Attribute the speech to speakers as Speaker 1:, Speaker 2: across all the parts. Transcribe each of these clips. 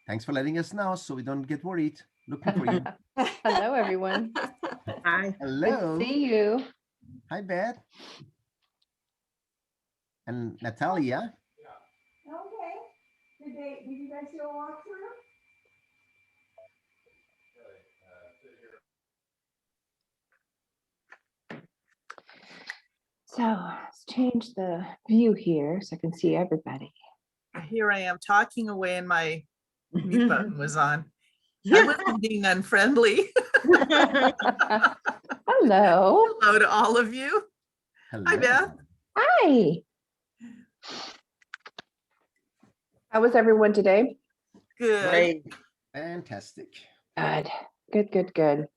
Speaker 1: Thanks for letting us know so we don't get worried. Looking for you.
Speaker 2: Hello, everyone.
Speaker 3: Hi.
Speaker 1: Hello.
Speaker 2: Good to see you.
Speaker 1: Hi, Beth. And Natalia.
Speaker 4: Okay. Did you guys do a walkthrough?
Speaker 2: So let's change the view here so I can see everybody.
Speaker 3: Here I am talking away and my mute button was on. I wasn't being unfriendly.
Speaker 2: Hello.
Speaker 3: Hello to all of you.
Speaker 1: Hello.
Speaker 3: Hi, Beth.
Speaker 2: Hi. How was everyone today?
Speaker 3: Good.
Speaker 5: Great.
Speaker 1: Fantastic.
Speaker 2: Good. Good, good, good.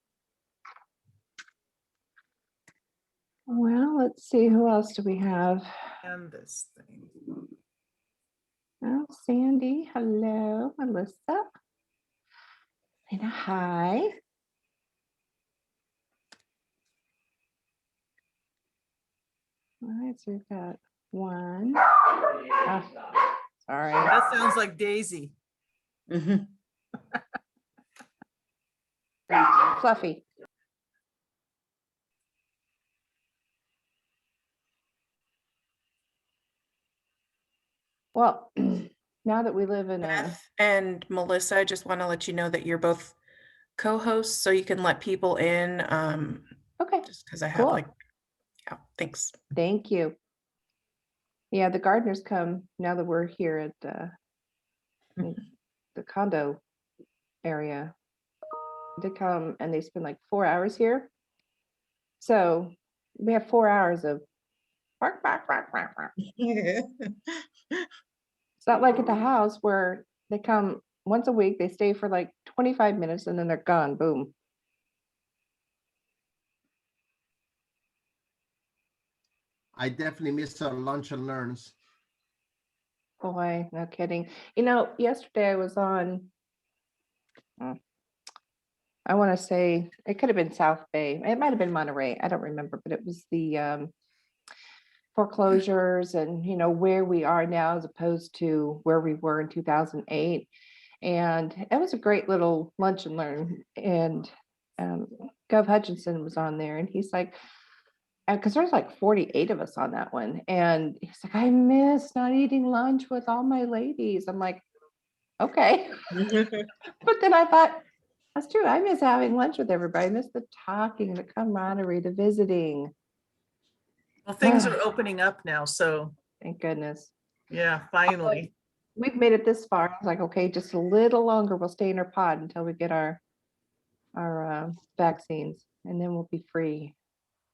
Speaker 2: Well, let's see, who else do we have?
Speaker 3: And this thing.
Speaker 2: Oh, Sandy, hello. Melissa. And hi. All right, so we've got one. Oh, sorry.
Speaker 3: That sounds like Daisy.
Speaker 5: Mhm.
Speaker 2: Fluffy. Well, now that we live in a,
Speaker 6: Beth and Melissa, I just want to let you know that you're both co-hosts, so you can let people in.
Speaker 2: okay,
Speaker 6: Just because I have
Speaker 2: Cool.
Speaker 6: like, yeah, thanks.
Speaker 2: thank you. Yeah, the gardeners come now that we're here at the condo area. They come and they spend like 4 hours here. So we have 4 hours of bark, bark, bark, bark, bark. It's not like at the house where they come once a week, they stay for like 25 minutes and then they're gone, boom.
Speaker 1: I definitely missed our lunch and learns.
Speaker 2: Boy, no kidding. You know, yesterday I was on, I want to say, it could have been South Bay. It might have been Monterey. I don't remember, but it was the foreclosures and, you know, where we are now as opposed to where we were in 2008. And it was a great little lunch and learn. And Gov Hutchinson was on there and he's like, because there's like 48 of us on that one. And he's like, I miss not eating lunch with all my ladies. I'm like, okay. But then I thought, that's true. I miss having lunch with everybody. I miss the talking, the camaraderie, the visiting.
Speaker 3: Well, things are opening up now, so
Speaker 2: Thank goodness.
Speaker 3: yeah, finally.
Speaker 2: We've made it this far. I was like, okay, just a little longer. We'll stay in our pod until we get our vaccines, and then we'll be free.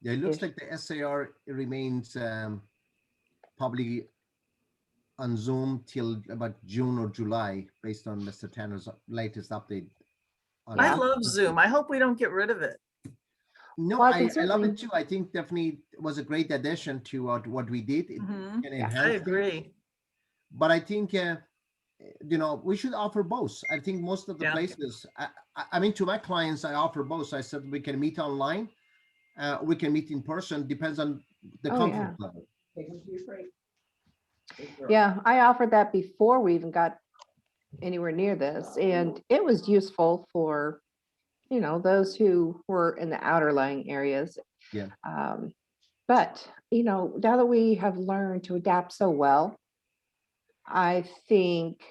Speaker 1: Yeah, it looks
Speaker 2: Ish.
Speaker 1: like the SAR remains probably on Zoom till about June or July, based on Mr. Tanner's latest update. On
Speaker 3: I
Speaker 2: Yeah.
Speaker 3: love Zoom. I hope we don't get rid of it.
Speaker 1: No,
Speaker 2: Well, I can
Speaker 1: I love
Speaker 2: certainly-
Speaker 1: it too. I think definitely it was a great addition to what we did. It
Speaker 3: Mhm.
Speaker 1: can
Speaker 2: Yeah.
Speaker 3: I
Speaker 1: enhance it.
Speaker 3: agree.
Speaker 1: But I think you know, we should offer both. I think most of the
Speaker 3: Yeah.
Speaker 1: places, I mean, to my clients, I offer both. I said we can meet online, we can meet in person. Depends on the
Speaker 2: Oh,
Speaker 1: comfort
Speaker 2: yeah.
Speaker 1: level.
Speaker 2: Yeah, I offered that before we even got anywhere near this, and it was useful for, you know, those who were in the outer lying areas.
Speaker 1: Yeah.
Speaker 2: But, you know, now that we have learned to adapt so well, I think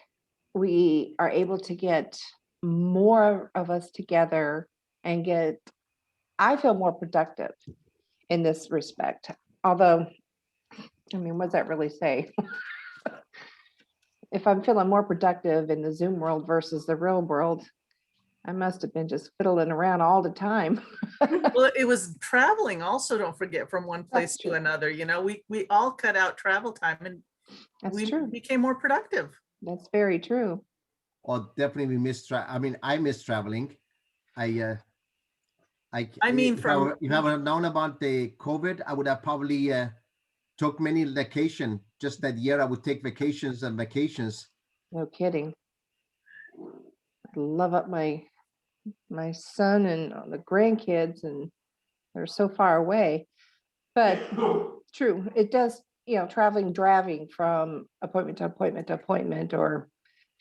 Speaker 2: we are able to get more of us together and get, I feel more productive in this respect. Although, I mean, what does that really say? If I'm feeling more productive in the Zoom world versus the real world, I must have been just fiddling around all the time.
Speaker 3: Well, it was traveling also, don't forget, from one place
Speaker 2: That's
Speaker 3: to
Speaker 2: true.
Speaker 3: another. You know, we all cut out travel time and
Speaker 2: That's
Speaker 3: we
Speaker 2: true.
Speaker 3: became more productive.
Speaker 2: That's very true.
Speaker 1: Or definitely miss. I mean, I miss traveling. I
Speaker 3: mean,
Speaker 1: if I would have known about the COVID, I would have probably took many vacation. Just that year, I would take vacations and vacations.
Speaker 2: No kidding. I love up my son and the grandkids, and they're so far away. But true, it does, you know, traveling, driving from appointment to appointment to appointment, or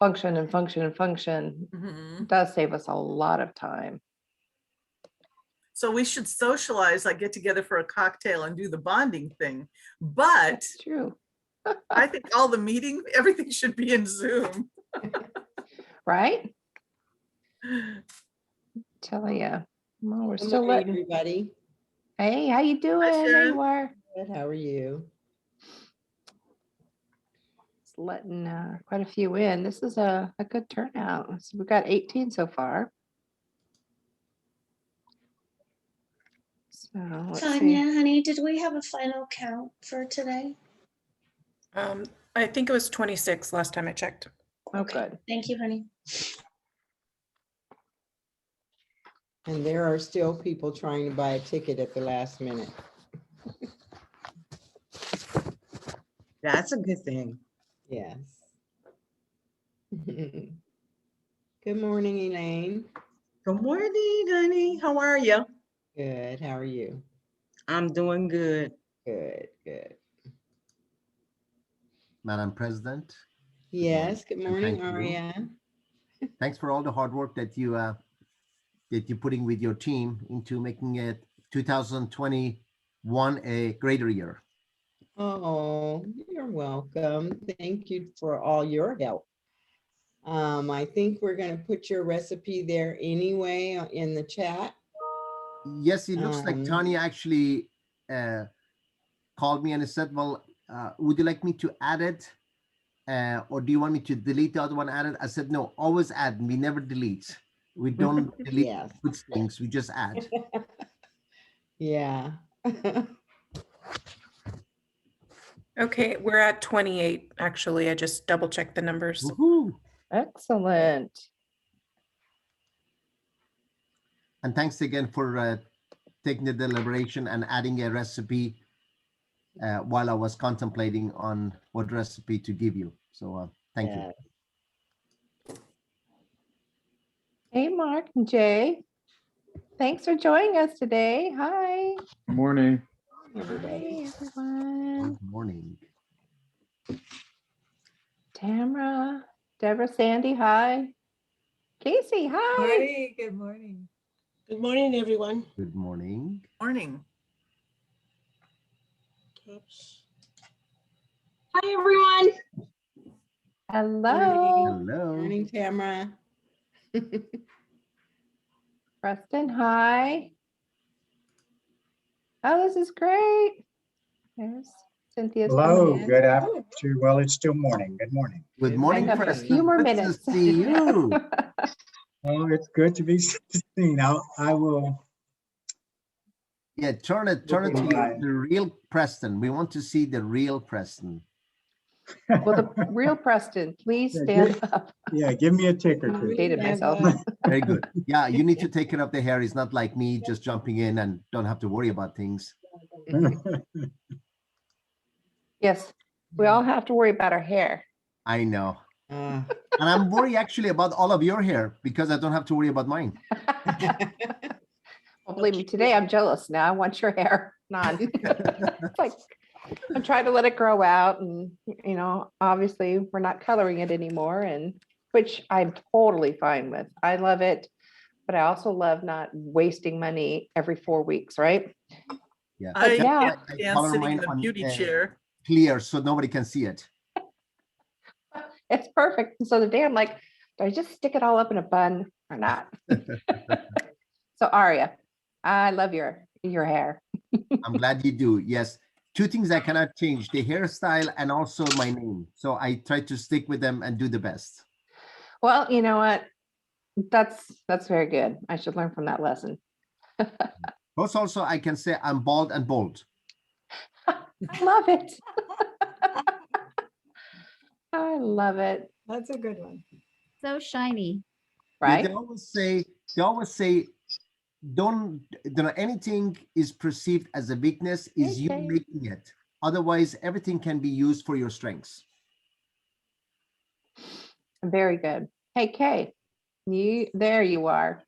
Speaker 2: function and function and function,
Speaker 3: Mhm.
Speaker 2: does save us a lot of time.
Speaker 3: So we should socialize, like get together for a cocktail and do the bonding thing. But
Speaker 2: That's true,
Speaker 3: I think all the meeting, everything should be in Zoom.
Speaker 2: right? Tell ya. Well, we're
Speaker 5: Good
Speaker 2: still
Speaker 5: morning,
Speaker 2: letting,
Speaker 5: everybody.
Speaker 2: hey, how you doing? There
Speaker 3: Sharon.
Speaker 2: you are.
Speaker 5: Good, how are you?
Speaker 2: Just letting quite a few in. This is a good turnout. So we've got 18 so far. So let's see.
Speaker 4: Tanya, honey, did we have a final count for today?
Speaker 6: I think it was 26 last time I checked.
Speaker 2: Oh, good.
Speaker 4: Thank you, honey.
Speaker 5: And there are still people trying to buy a ticket at the last minute.
Speaker 7: That's a good thing.
Speaker 5: Yes. Good morning, Elaine.
Speaker 7: Good morning, honey. How are you?
Speaker 5: Good, how are you?
Speaker 7: I'm doing good.
Speaker 5: Good, good.
Speaker 1: Madam President,
Speaker 5: Yes, good
Speaker 1: and
Speaker 5: morning,
Speaker 1: thank you.
Speaker 5: Aria.
Speaker 1: thanks for all the hard work that you're putting with your team into making it 2021 a greater year.
Speaker 5: Oh, you're welcome. Thank you for all your help. I think we're gonna put your recipe there anyway in the chat.
Speaker 1: Yes, it looks like Tanya actually called me and said, well, would you like me to add it? Or do you want me to delete the other one, add it? I said, no, always add. We never delete. We don't delete
Speaker 5: Yes.
Speaker 1: good things. We just add.
Speaker 5: Yeah.
Speaker 6: Okay, we're at 28, actually. I just double checked the numbers.
Speaker 1: Woohoo.
Speaker 2: Excellent.
Speaker 1: And thanks again for taking the deliberation and adding a recipe while I was contemplating on what recipe to give you. So thank you.
Speaker 5: Yes.
Speaker 2: Hey, Mark and Jay. Thanks for joining us today. Hi.
Speaker 8: Good morning.
Speaker 2: Hey, everyone.
Speaker 1: Good morning.
Speaker 2: Tamara, Deborah, Sandy, hi. Casey, hi.
Speaker 9: Morning, good morning. Good morning, everyone.
Speaker 1: Good morning.
Speaker 3: Morning.
Speaker 4: Hi, everyone.
Speaker 2: Hello.
Speaker 1: Hello.
Speaker 5: Morning, Tamara.
Speaker 2: Preston, hi. Oh, this is great. There's Cynthia's
Speaker 8: Hello,
Speaker 2: coming in.
Speaker 8: good afternoon. Well, it's still morning. Good morning.
Speaker 1: Good
Speaker 2: I
Speaker 1: morning,
Speaker 2: got a
Speaker 1: Preston.
Speaker 2: few more
Speaker 1: Good to
Speaker 2: minutes.
Speaker 1: see you.
Speaker 8: Oh, it's good to be seen. I will.
Speaker 1: Yeah, turn it to the real Preston. We want to see the real Preston.
Speaker 2: Well, the real Preston, please stand up.
Speaker 8: Yeah, give me a tick or two.
Speaker 2: Hated myself.
Speaker 1: Very good. Yeah, you need to take care of the hair. It's not like me just jumping in and don't have to worry about things.
Speaker 2: Yes, we all have to worry about our hair.
Speaker 1: I know.
Speaker 5: Uh,
Speaker 1: And I'm worried actually about all of your hair because I don't have to worry about mine.
Speaker 2: Well, believe me, today I'm jealous now. I want your hair. None. It's like, I'm trying to let it grow out and, you know, obviously we're not coloring it anymore, and which I'm totally fine with. I love it, but I also love not wasting money every 4 weeks, right?
Speaker 1: Yeah.
Speaker 3: I
Speaker 2: now-
Speaker 3: can't
Speaker 1: I
Speaker 3: stand
Speaker 1: color
Speaker 3: sitting in
Speaker 1: mine
Speaker 3: the
Speaker 1: on,
Speaker 3: beauty chair.
Speaker 1: Clear so nobody can see it.
Speaker 2: It's perfect. And so the day I'm like, do I just stick it all up in a bun or not? So Aria, I love your hair.
Speaker 1: I'm glad you do. Yes. Two things I cannot change, the hairstyle and also my name. So I try to stick with them and do the best.
Speaker 2: Well, you know what? That's very good. I should learn from that lesson.
Speaker 1: Plus also I can say I'm bald and bold.
Speaker 2: I love it. I love it.
Speaker 9: That's a good one.
Speaker 4: So shiny.
Speaker 2: Right?
Speaker 1: They always say, don't anything is perceived as a weakness is you
Speaker 2: Okay.
Speaker 1: making it. Otherwise, everything can be used for your strengths.
Speaker 2: Very good. Hey, Kay, there you are.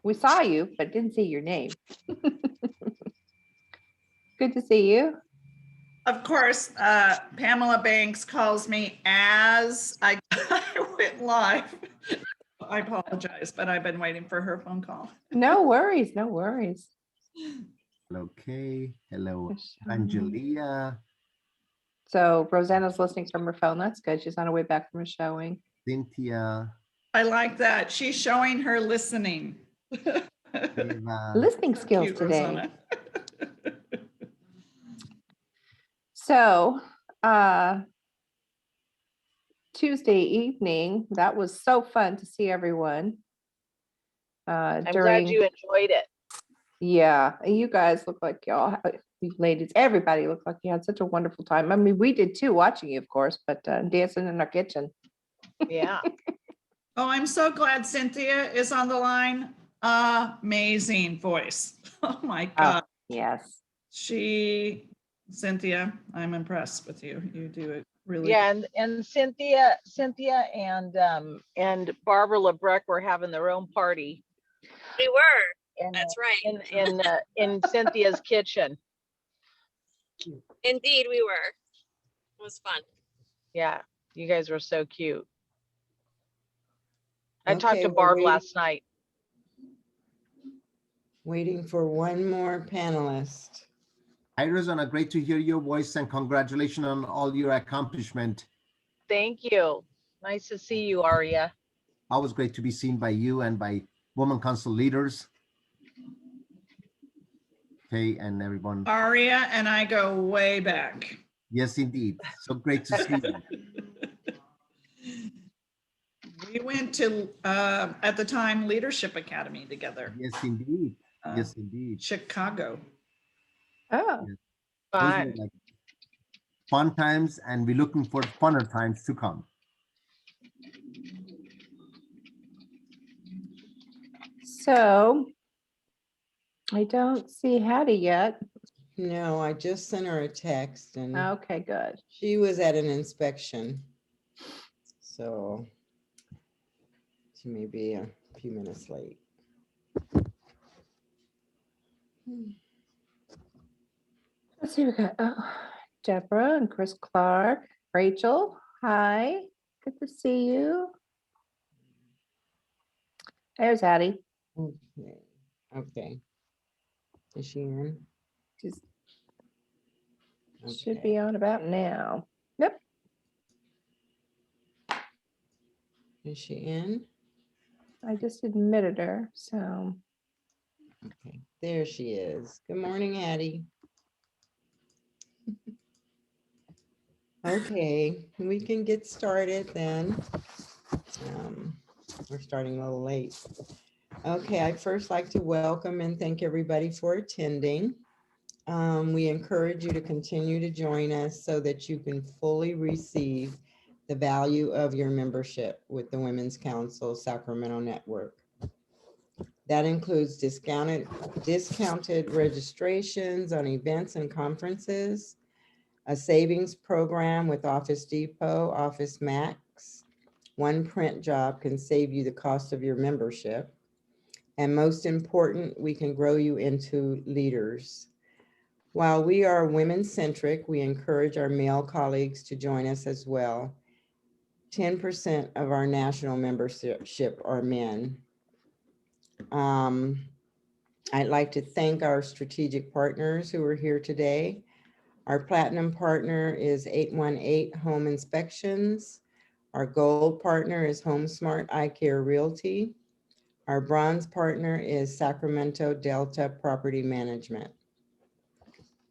Speaker 2: We saw you, but didn't see your name. Good to see you.
Speaker 3: Of course, Pamela Banks calls me as I went live. I apologize, but I've been waiting for her phone call.
Speaker 2: No worries, no worries.
Speaker 1: Okay, hello,
Speaker 2: Michelle.
Speaker 1: Angelia,
Speaker 2: So Rosanna's listening from her phone. That's good. She's on her way back from a showing.
Speaker 1: Cynthia,
Speaker 3: I like that. She's showing her listening.
Speaker 1: Eva.
Speaker 2: Listening skills
Speaker 3: Cute,
Speaker 2: today.
Speaker 3: Rosanna.
Speaker 2: So, Tuesday evening, that was so fun to see everyone.
Speaker 10: I'm glad
Speaker 2: During,
Speaker 10: you enjoyed it.
Speaker 2: yeah, you guys look like y'all, you ladies, everybody looked like you had such a wonderful time. I mean, we did too, watching you, of course, but dancing in our kitchen.
Speaker 10: Yeah.
Speaker 3: Oh, I'm so glad Cynthia is on the line. Amazing voice. Oh my God.
Speaker 2: Yes.
Speaker 3: Cynthia, I'm impressed with you. You do it really.
Speaker 10: Yeah, and Cynthia and Barbara LeBrecq were having their own party.
Speaker 11: We were. That's right.
Speaker 10: In Cynthia's kitchen.
Speaker 11: Indeed, we were. It was fun.
Speaker 10: Yeah, you guys were so cute. I talked
Speaker 5: Okay,
Speaker 10: to
Speaker 5: we're
Speaker 10: Barb
Speaker 5: waiting-
Speaker 10: last night.
Speaker 5: Waiting for one more panelist.
Speaker 1: Hi, Rosanna, great to hear your voice and congratulations on all your accomplishment.
Speaker 10: Thank you. Nice to see you, Aria.
Speaker 1: Always great to be seen by you and by Women Council leaders. Okay, and everyone.
Speaker 3: Aria and I go way back.
Speaker 1: Yes, indeed. So great to see you.
Speaker 3: We went to, at the time, Leadership Academy together.
Speaker 1: Yes, indeed. Yes, indeed.
Speaker 3: Chicago.
Speaker 2: Oh.
Speaker 1: Those were
Speaker 10: Fun.
Speaker 1: like fun times, and we're looking for funner times to come.
Speaker 2: So I don't see Hattie yet.
Speaker 5: No, I just sent her a text and
Speaker 2: Okay, good.
Speaker 5: she was at an inspection. So she may be a few minutes late.
Speaker 2: Let's see, we got Deborah and Chris Clark, Rachel. Hi, good to see you. There's Hattie.
Speaker 5: Okay. Okay. Is she in?
Speaker 2: She's
Speaker 5: Okay.
Speaker 2: should be on about now. Yep.
Speaker 5: Is she in?
Speaker 2: I just admitted her, so.
Speaker 5: Okay, there she is. Good morning, Hattie. Okay, we can get started then. We're starting a little late. Okay, I'd first like to welcome and thank everybody for attending. We encourage you to continue to join us so that you can fully receive the value of your membership with the Women's Council Sacramento Network. That includes discounted registrations on events and conferences, a savings program with Office Depot, Office Max. One print job can save you the cost of your membership. And most important, we can grow you into leaders. While we are women-centric, we encourage our male colleagues to join us as well. 10% of our national membership are men. I'd like to thank our strategic partners who are here today. Our platinum partner is 818 Home Inspections. Our gold partner is HomeSmart ICARE Realty. Our bronze partner is Sacramento Delta Property Management.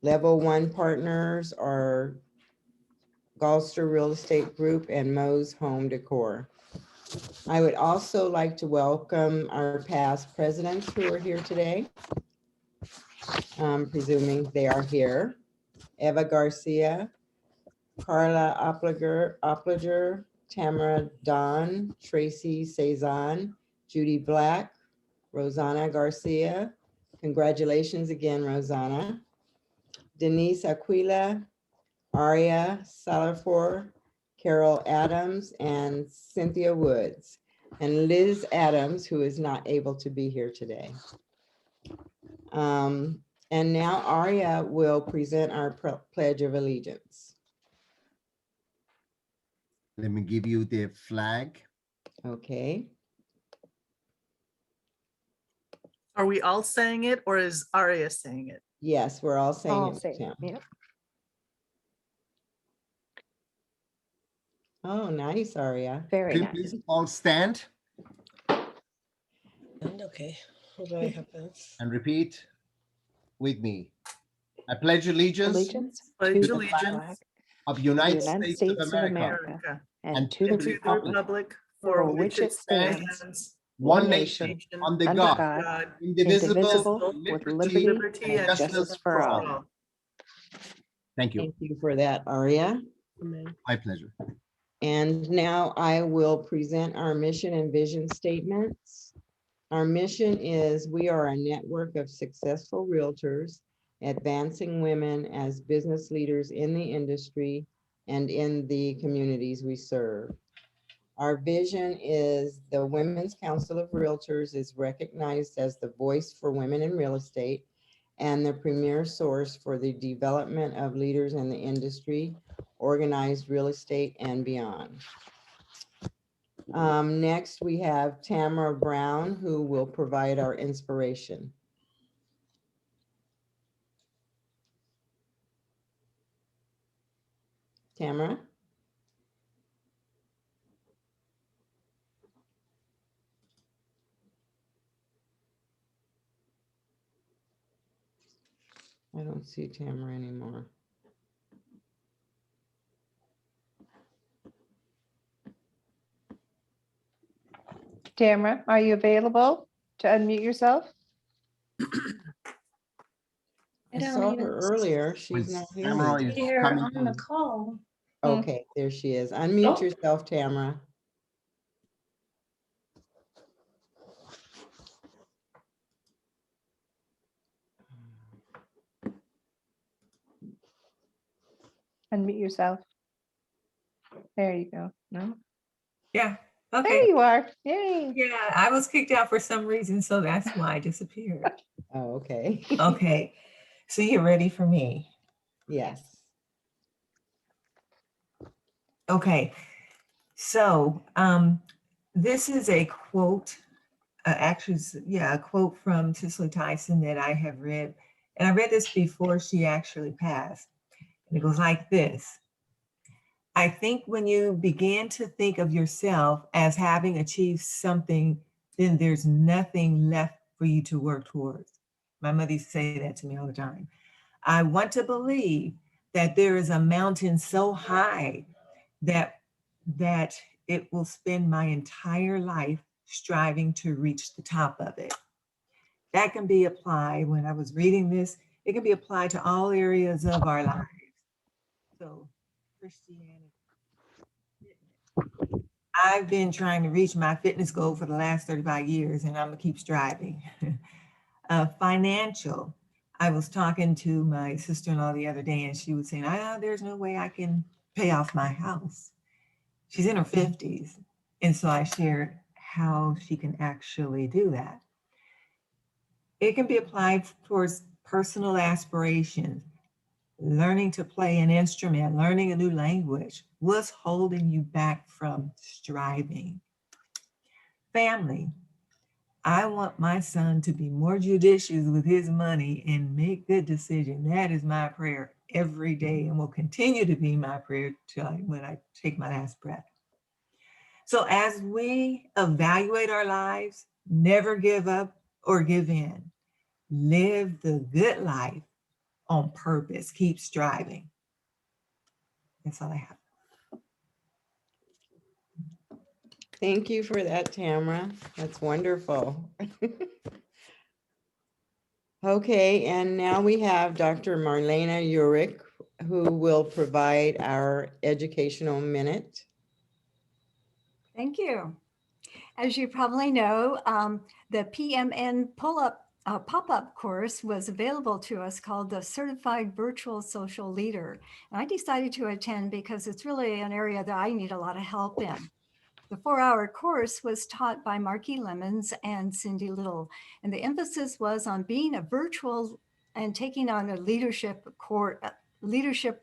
Speaker 5: Level 1 partners are Gulfster Real Estate Group and Mo's Home Decor. I would also like to welcome our past presidents who are here today. Presuming they are here. Eva Garcia, Carla Opliger, Tamara Don, Tracy Cezanne, Judy Black, Rosanna Garcia. Congratulations again, Rosanna. Denise Aquila, Aria Selehpour, Carol Adams, and Cynthia Woods, and Liz Adams, who is not able to be here today. And now Aria will present our Pledge of Allegiance.
Speaker 1: Let me give you the flag.
Speaker 5: Okay.
Speaker 12: Are we all saying it or is Aria saying it?
Speaker 5: Yes, we're all saying
Speaker 2: All
Speaker 5: it.
Speaker 2: saying,
Speaker 5: Tim.
Speaker 2: yep.
Speaker 5: Oh, nice, Aria.
Speaker 2: Very
Speaker 1: Can you
Speaker 2: nice.
Speaker 1: please all stand
Speaker 9: And okay, hold on, I have this.
Speaker 1: and repeat with me? I pledge allegiance
Speaker 2: Allegiance
Speaker 12: Pledge
Speaker 2: to the
Speaker 12: allegiance
Speaker 2: flag
Speaker 1: of
Speaker 2: of
Speaker 1: United
Speaker 2: the United
Speaker 1: States of
Speaker 2: States of
Speaker 1: America
Speaker 2: America
Speaker 1: and
Speaker 2: and to the
Speaker 12: to the
Speaker 2: republic
Speaker 12: republic
Speaker 2: for
Speaker 12: for
Speaker 2: which it stands,
Speaker 12: stands,
Speaker 1: one nation,
Speaker 2: nation,
Speaker 1: under
Speaker 2: under
Speaker 1: God,
Speaker 2: God,
Speaker 1: indivisible,
Speaker 2: indivisible, with
Speaker 1: liberty
Speaker 2: liberty
Speaker 1: and
Speaker 2: and
Speaker 1: justice
Speaker 2: justice
Speaker 1: for
Speaker 2: for
Speaker 1: all.
Speaker 2: all.
Speaker 1: Thank you.
Speaker 5: Thank you for that, Aria.
Speaker 9: Amen.
Speaker 1: My pleasure.
Speaker 5: And now I will present our mission and vision statements. Our mission is we are a network of successful realtors advancing women as business leaders in the industry and in the communities we serve. Our vision is the Women's Council of Realtors is recognized as the voice for women in real estate and the premier source for the development of leaders in the industry, organized real estate, and beyond. Next, we have Tamara Brown, who will provide our inspiration. Tamara? I don't see Tamara anymore.
Speaker 2: Tamara, are you available to unmute yourself?
Speaker 5: I
Speaker 4: don't
Speaker 5: saw
Speaker 4: even
Speaker 5: her earlier. She's not here.
Speaker 1: Tamara
Speaker 5: anymore.
Speaker 1: is
Speaker 4: see her
Speaker 1: coming
Speaker 4: on the
Speaker 1: in.
Speaker 4: call.
Speaker 5: Okay, there she is. Unmute
Speaker 4: Oh.
Speaker 5: yourself, Tamara.
Speaker 2: Unmute yourself. There you go. No,
Speaker 13: Yeah,
Speaker 2: there
Speaker 13: okay.
Speaker 2: you are. Yay.
Speaker 13: Yeah, I was kicked out for some reason, so that's why I disappeared.
Speaker 5: Oh, okay.
Speaker 13: Okay, so you're ready for me?
Speaker 5: Yes.
Speaker 13: Okay, so this is a quote, a quote from Cicely Tyson that I have read, and I read this before she actually passed. And it goes like this. I think when you begin to think of yourself as having achieved something, then there's nothing left for you to work towards. My mother used to say that to me all the time. I want to believe that there is a mountain so high that it will spend my entire life striving to reach the top of it. That can be applied, when I was reading this, it can be applied to all areas of our lives. So Christianity. I've been trying to reach my fitness goal for the last 35 years, and I'm gonna keep striving. Financial. I was talking to my sister-in-law the other day, and she was saying, there's no way I can pay off my house. She's in her 50s. And so I shared how she can actually do that. It can be applied towards personal aspirations, learning to play an instrument, learning a new language. What's holding you back from striving? Family. I want my son to be more judicious with his money and make good decisions. That is my prayer every day and will continue to be my prayer till when I take my last breath. So as we evaluate our lives, never give up or give in. Live the good life on purpose. Keep striving. That's all I have.
Speaker 5: Thank you for that, Tamara. That's wonderful. Okay, and now we have Dr. Malyna Urick, who will provide our educational minute.
Speaker 14: Thank you. As you probably know, the PMN pop-up course was available to us called the Certified Virtual Social Leader. And I decided to attend because it's really an area that I need a lot of help in. The 4-hour course was taught by Marky Lemons and Cindy Little, and the emphasis was on being a virtual and taking on a leadership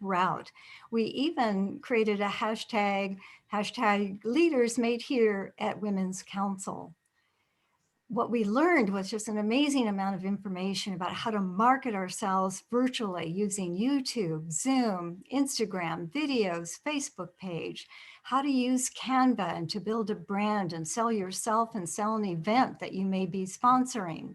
Speaker 14: route. We even created a hashtag leaders made here at Women's Council. What we learned was just an amazing amount of information about how to market ourselves virtually using YouTube, Zoom, Instagram, videos, Facebook page, how to use Canva and to build a brand and sell yourself and sell an event that you may be sponsoring.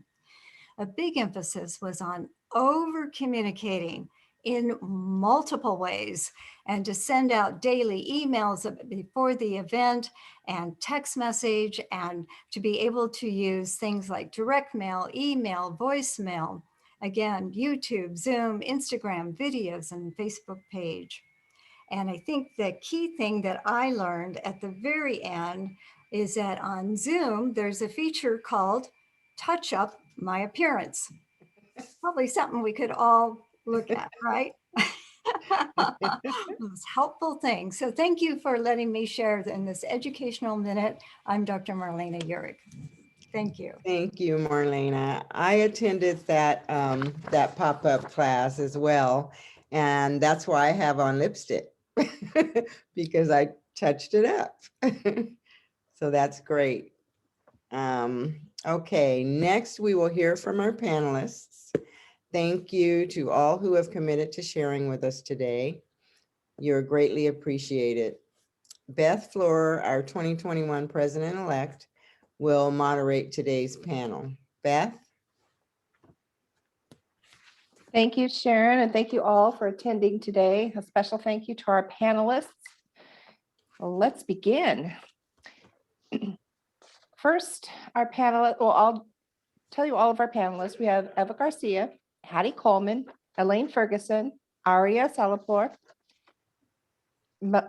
Speaker 14: A big emphasis was on over communicating in multiple ways and to send out daily emails before the event and text message, and to be able to use things like direct mail, email, voicemail, again, YouTube, Zoom, Instagram, videos, and Facebook page. And I think the key thing that I learned at the very end is that on Zoom, there's a feature called Touch Up My Appearance. It's probably something we could all look at, right? Those helpful things. So thank you for letting me share in this educational minute. I'm Dr. Malyna Urick. Thank you.
Speaker 5: Thank you, Malyna. I attended that that pop-up class as well, and that's why I have on lipstick because I touched it up. So that's great. Okay, next we will hear from our panelists. Thank you to all who have committed to sharing with us today. You're greatly appreciated. Beth Floor, our 2021 president-elect, will moderate today's panel. Beth?
Speaker 2: Thank you, Sharon, and thank you all for attending today. A special thank you to our panelists. Well, let's begin. First, our panelists, well, I'll tell you all of our panelists. We have Eva Garcia, Hattie Coleman, Elaine Ferguson, Aria Selehpour. I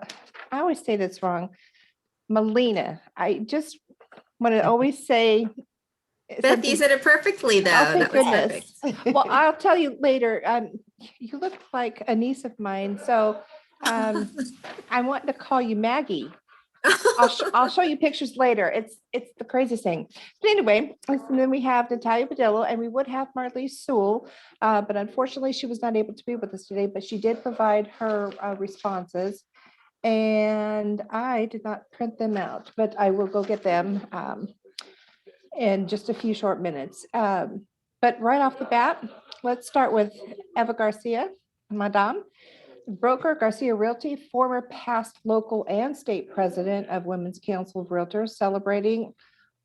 Speaker 2: always say this wrong. Malyna. I just want to always say.
Speaker 15: Beth, you said it perfectly though.
Speaker 2: Oh, thank
Speaker 15: That was
Speaker 2: goodness.
Speaker 15: perfect.
Speaker 2: Well, I'll tell you later. You look like a niece of mine, so I want to call you Maggie. I'll show you pictures later. It's the craziest thing. But anyway, and then we have Natalia Budilo, and we would have Marley Sewell, but unfortunately she was not able to be with us today, but she did provide her responses. And I did not print them out, but I will go get them in just a few short minutes. But right off the bat, let's start with Eva Garcia, Madame. Broker, Garcia Realty, former past local and state president of Women's Council of Realtors, celebrating,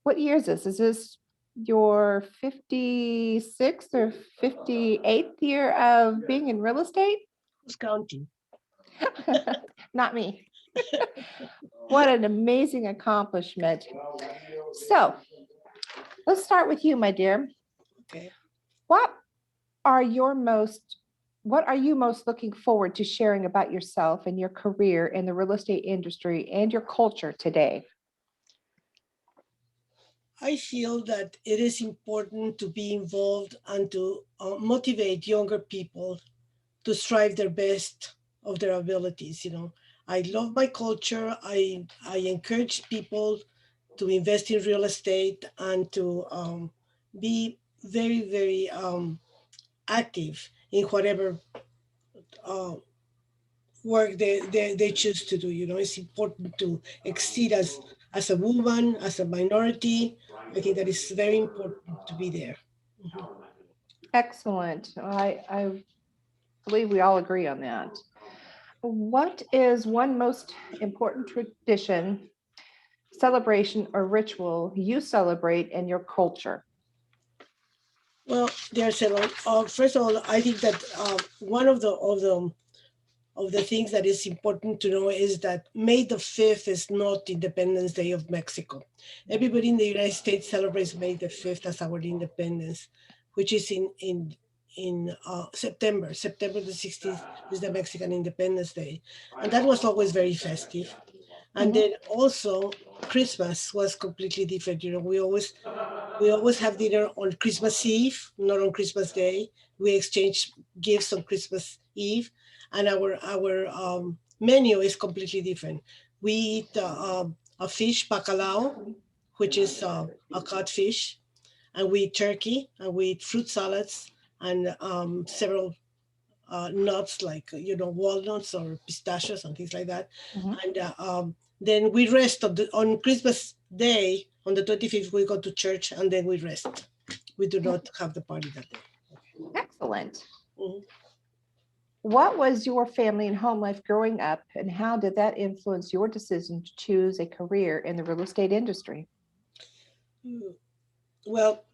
Speaker 2: what year is this? Is this your 56th or 58th year of being in real estate?
Speaker 16: Who's counting?
Speaker 2: Not me. What an amazing accomplishment. So let's start with you, my dear.
Speaker 16: Okay.
Speaker 2: What are you most looking forward to sharing about yourself and your career in the real estate industry and your culture today?
Speaker 16: I feel that it is important to be involved and to motivate younger people to strive their best of their abilities. You know, I love my culture. I encourage people to invest in real estate and to be very, very active in whatever work they choose to do. You know, it's important to exceed as a woman, as a minority. I think that is very important to be there. Mm-hmm.
Speaker 2: Excellent. I believe we all agree on that. What is one most important tradition, celebration, or ritual you celebrate in your culture?
Speaker 16: Well, there's a lot. First of all, I think that one of the things that is important to know is that May the 5th is not Independence Day of Mexico. Everybody in the United States celebrates May the 5th as our independence, which is in September. September the 16th is the Mexican Independence Day. And that was always very festive. And then also Christmas was completely different. You know, we always have dinner on Christmas Eve, not on Christmas Day. We exchange gifts on Christmas Eve, and our menu is completely different. We eat a fish, bacalao, which is a cod fish, and we eat turkey, and we eat fruit salads, and several nuts like, walnuts or pistachios and things like that. And then we rest on Christmas Day, on the 25th, we go to church and then we rest. We do not have the party that day.
Speaker 2: Excellent. What was your family and home life growing up, and how did that influence your decision to choose a career in the real estate industry?
Speaker 16: Well,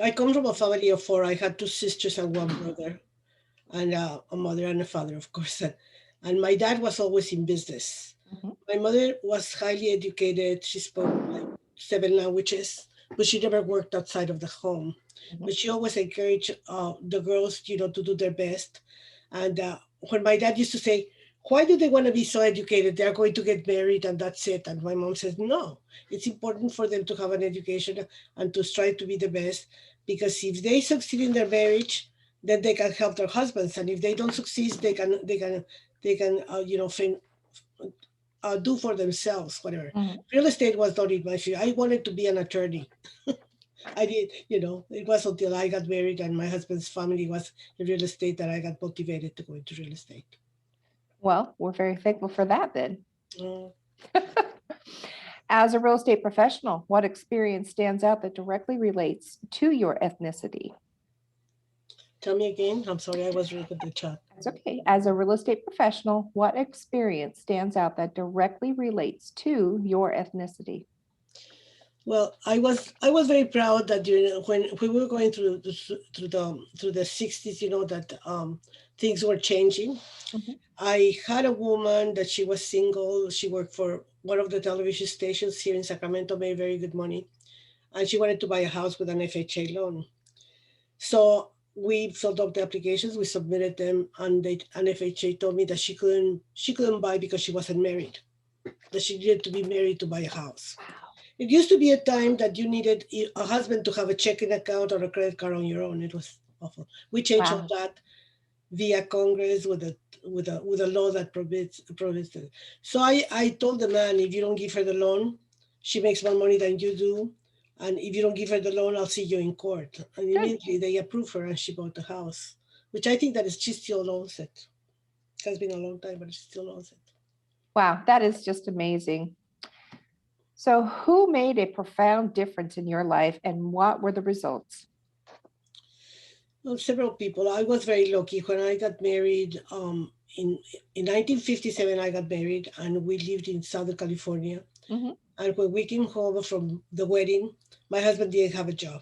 Speaker 16: I come from a family of 4. I had 2 sisters and 1 brother, and a mother and a father, of course. And my dad was always in business. My mother was highly educated. She spoke like 7 languages, but she never worked outside of the home. But she always encouraged the girls, to do their best. And when my dad used to say, why do they want to be so educated? They're going to get married and that's it. And my mom says, no, it's important for them to have an education and to strive to be the best, because if they succeed in their marriage, then they can help their husbands. And if they don't succeed, they can do for themselves, whatever. Real estate was not in my field. I wanted to be an attorney. I did, it was until I got married and my husband's family was in real estate that I got motivated to go into real estate.
Speaker 2: Well, we're very thankful for that then. As a real estate professional, what experience stands out that directly relates to your ethnicity?
Speaker 16: Tell me again. I'm sorry, I was reading the chat.
Speaker 2: It's okay. As a real estate professional, what experience stands out that directly relates to your ethnicity?
Speaker 16: Well, I was very proud that when we were going through the 60s, that things were changing. I had a woman that she was single. She worked for one of the television stations here in Sacramento, made very good money, and she wanted to buy a house with an FHA loan. So we filled up the applications, we submitted them, and an FHA told me that she couldn't buy because she wasn't married, that she needed to be married to buy a house. It used to be a time that you needed a husband to have a checking account or a credit card on your own. It was awful. We changed all that via Congress with a law that prohibits it. So I told the man, if you don't give her the loan, she makes more money than you do. And if you don't give her the loan, I'll see you in court. And immediately they approved her and she bought the house, which I think that she still owns it. It has been a long time, but she still owns it.
Speaker 2: Wow, that is just amazing. So who made a profound difference in your life and what were the results?
Speaker 16: Well, several people. I was very lucky when I got married. In 1957, I got married and we lived in Southern California. And when we came home from the wedding, my husband didn't have a job.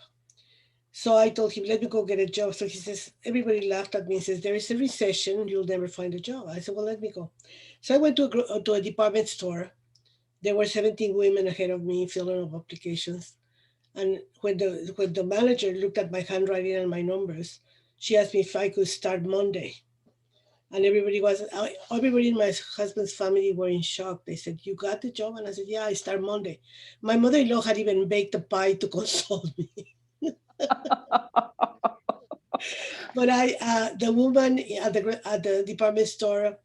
Speaker 16: So I told him, let me go get a job. So he says, everybody laughed at me and says, there is a recession, you'll never find a job. I said, well, let me go. So I went to a department store. There were 17 women ahead of me filling up applications. And when the manager looked at my handwriting and my numbers, she asked me if I could start Monday. And everybody in my husband's family were in shock. They said, you got the job? And I said, yeah, I start Monday. My mother-in-law had even baked a pie to console me. But the woman at the department store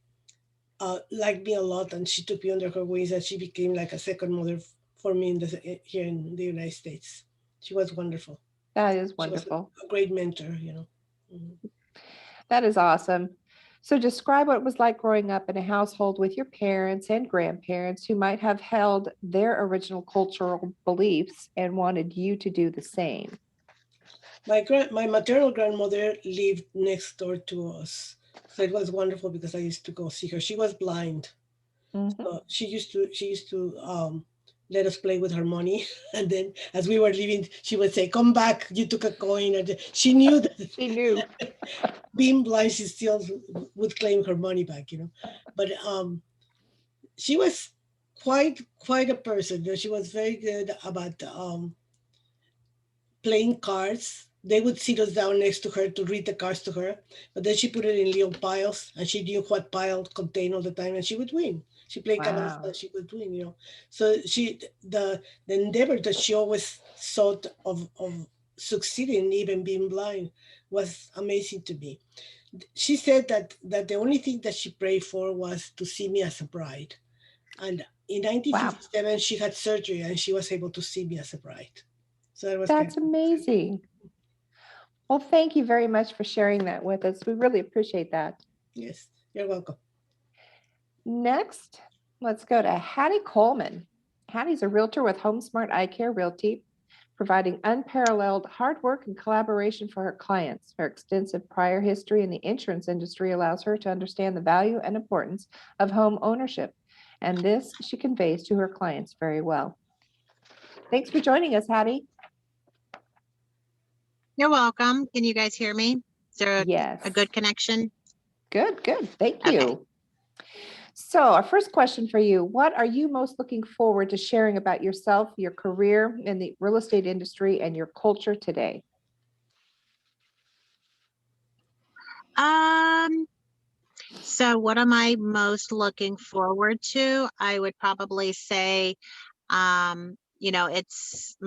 Speaker 16: liked me a lot, and she took me under her wings, and she became like a second mother for me here in the United States. She was wonderful.
Speaker 2: That is wonderful.
Speaker 16: She was a great mentor,
Speaker 2: That is awesome. So describe what it was like growing up in a household with your parents and grandparents who might have held their original cultural beliefs and wanted you to do the same.
Speaker 16: My maternal grandmother lived next door to us. So it was wonderful because I used to go see her. She was blind. So she used to let us play with her money. And then as we were leaving, she would say, come back, you took a coin. And she knew that
Speaker 2: she knew.
Speaker 16: Being blind, she still would claim her money back, But she was quite a person. She was very good about playing cards. They would sit us down next to her to read the cards to her, but then she put it in little piles, and she knew what pile contained all the time, and she would win. She played canasta, and she would win, So the endeavor that she always thought of succeeding, even being blind, was amazing to me. She said that the only thing that she prayed for was to see me as a bride. And in 1957, she had surgery, and she was able to see me as a bride. So that was
Speaker 2: That's amazing. Well, thank you very much for sharing that with us. We really appreciate that.
Speaker 16: Yes, you're welcome.
Speaker 2: Next, let's go to Hattie Coleman. Hattie's a realtor with HomeSmart ICARE Realty, providing unparalleled hard work and collaboration for her clients. Her extensive prior history in the insurance industry allows her to understand the value and importance of home ownership, and this she conveys to her clients very well. Thanks for joining us, Hattie.
Speaker 17: You're welcome. Can you guys hear me? Is there
Speaker 2: Yes.
Speaker 17: a good connection?
Speaker 2: Good, good. Thank you. So our first question for you, what are you most looking forward to sharing about yourself, your career in the real estate industry, and your culture today?
Speaker 17: So what am I most looking forward to? I would probably say, it's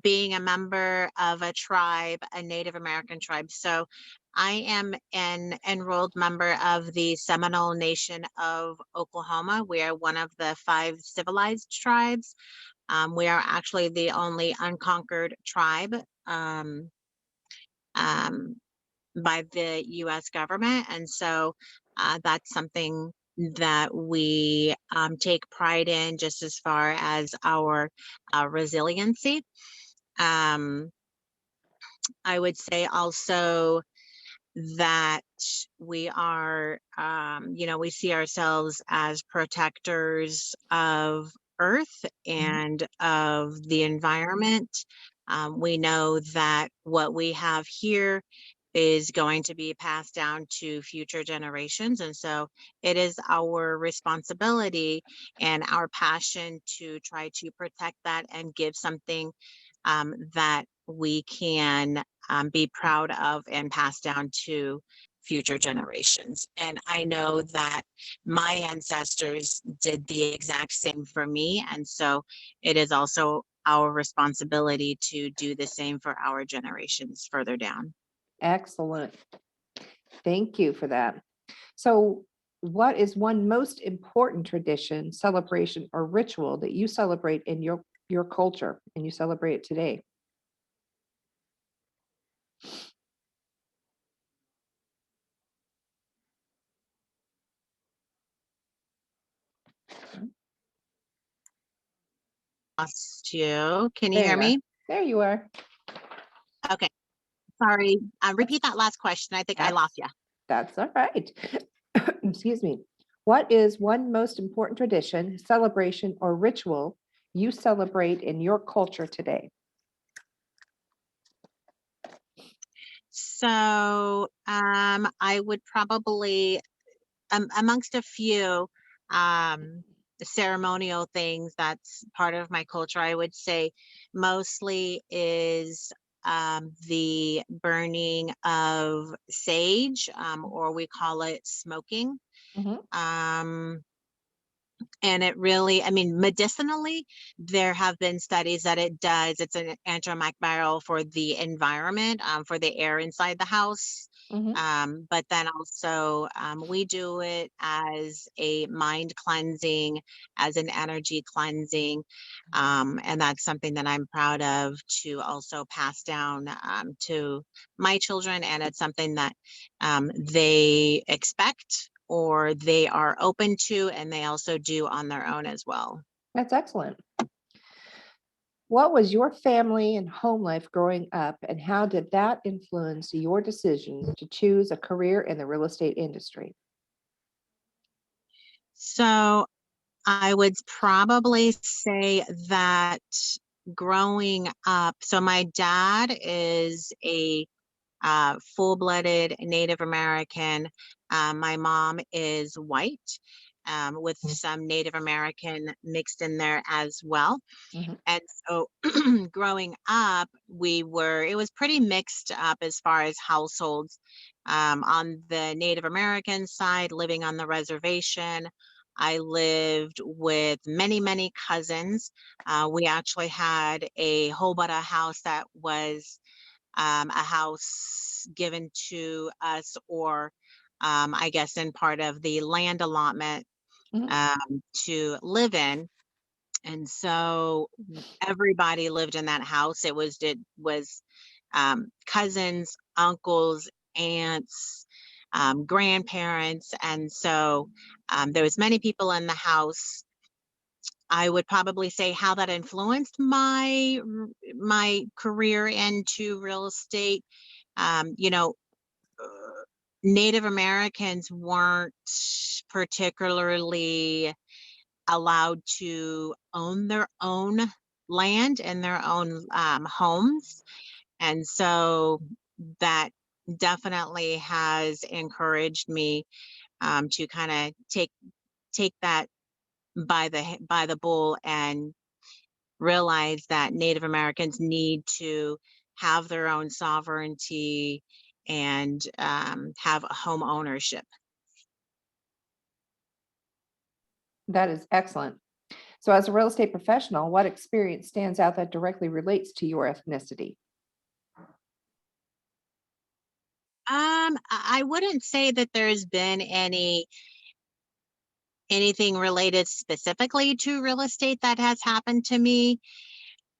Speaker 17: being a member of a tribe, a Native American tribe. So I am an enrolled member of the Seminole Nation of Oklahoma. We are one of the 5 civilized tribes. We are actually the only unconquered tribe by the U.S. government. And so that's something that we take pride in, just as far as our resiliency. I would say also that we are, we see ourselves as protectors of Earth and of the environment. We know that what we have here is going to be passed down to future generations. And so it is our responsibility and our passion to try to protect that and give something that we can be proud of and pass down to future generations. And I know that my ancestors did the exact same for me. And so it is also our responsibility to do the same for our generations further down.
Speaker 2: Excellent. Thank you for that. So what is one most important tradition, celebration, or ritual that you celebrate in your culture and you celebrate it today?
Speaker 17: Lost you. Can you
Speaker 2: There
Speaker 17: hear
Speaker 2: you are.
Speaker 17: me?
Speaker 2: There you are.
Speaker 17: Okay. Sorry. Repeat that last question. I think I lost you.
Speaker 2: That's all right. Excuse me. What is one most important tradition, celebration, or ritual you celebrate in your culture today?
Speaker 17: So I would probably, amongst a few ceremonial things that's part of my culture, I would say mostly is the burning of sage, or we call it smoking. And it really, I mean, medicinally, there have been studies that it's an antimicrobial for the environment, for the air inside the house. But then also we do it as a mind cleansing, as an energy cleansing. And that's something that I'm proud of to also pass down to my children. And it's something that they expect, or they are open to, and they also do on their own as well.
Speaker 2: That's excellent. What was your family and home life growing up, and how did that influence your decision to choose a career in the real estate industry?
Speaker 17: So I would probably say that growing up, so my dad is a full-blooded Native American. My mom is white, with some Native American mixed in there as well. And so growing up, it was pretty mixed up as far as households. On the Native American side, living on the reservation, I lived with many, many cousins. We actually had a Hobara house that was a house given to us, or I guess in part of the land allotment to live in. And so everybody lived in that house. It was cousins, uncles, aunts, grandparents. And so there was many people in the house. I would probably say how that influenced my career into real estate. You know, Native Americans weren't particularly allowed to own their own land and their own homes. And so that definitely has encouraged me to kind of take that by the bull and realize that Native Americans need to have their own sovereignty and have a home ownership.
Speaker 2: That is excellent. So as a real estate professional, what experience stands out that directly relates to your ethnicity?
Speaker 17: I wouldn't say that there's been anything related specifically to real estate that has happened to me,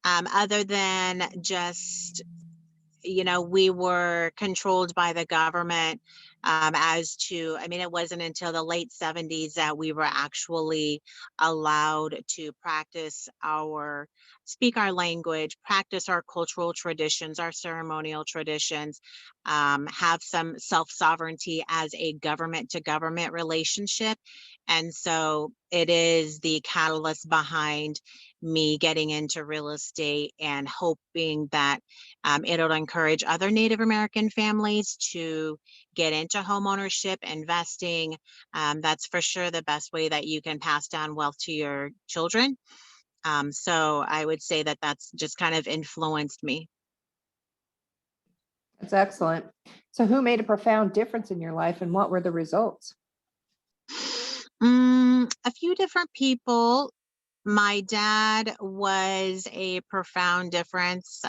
Speaker 17: other than just, you know, we were controlled by the government as to, I mean, it wasn't until the late 70s that we were actually allowed to speak our language, practice our cultural traditions, our ceremonial traditions, have some self-sovereignty as a government to government relationship. And so it is the catalyst behind me getting into real estate and hoping that it'll encourage other Native American families to get into home ownership, investing. That's for sure the best way that you can pass down wealth to your children. So I would say that that's just kind of influenced me.
Speaker 2: That's excellent. So who made a profound difference in your life and what were the results?
Speaker 17: A few different people. My dad was a profound difference.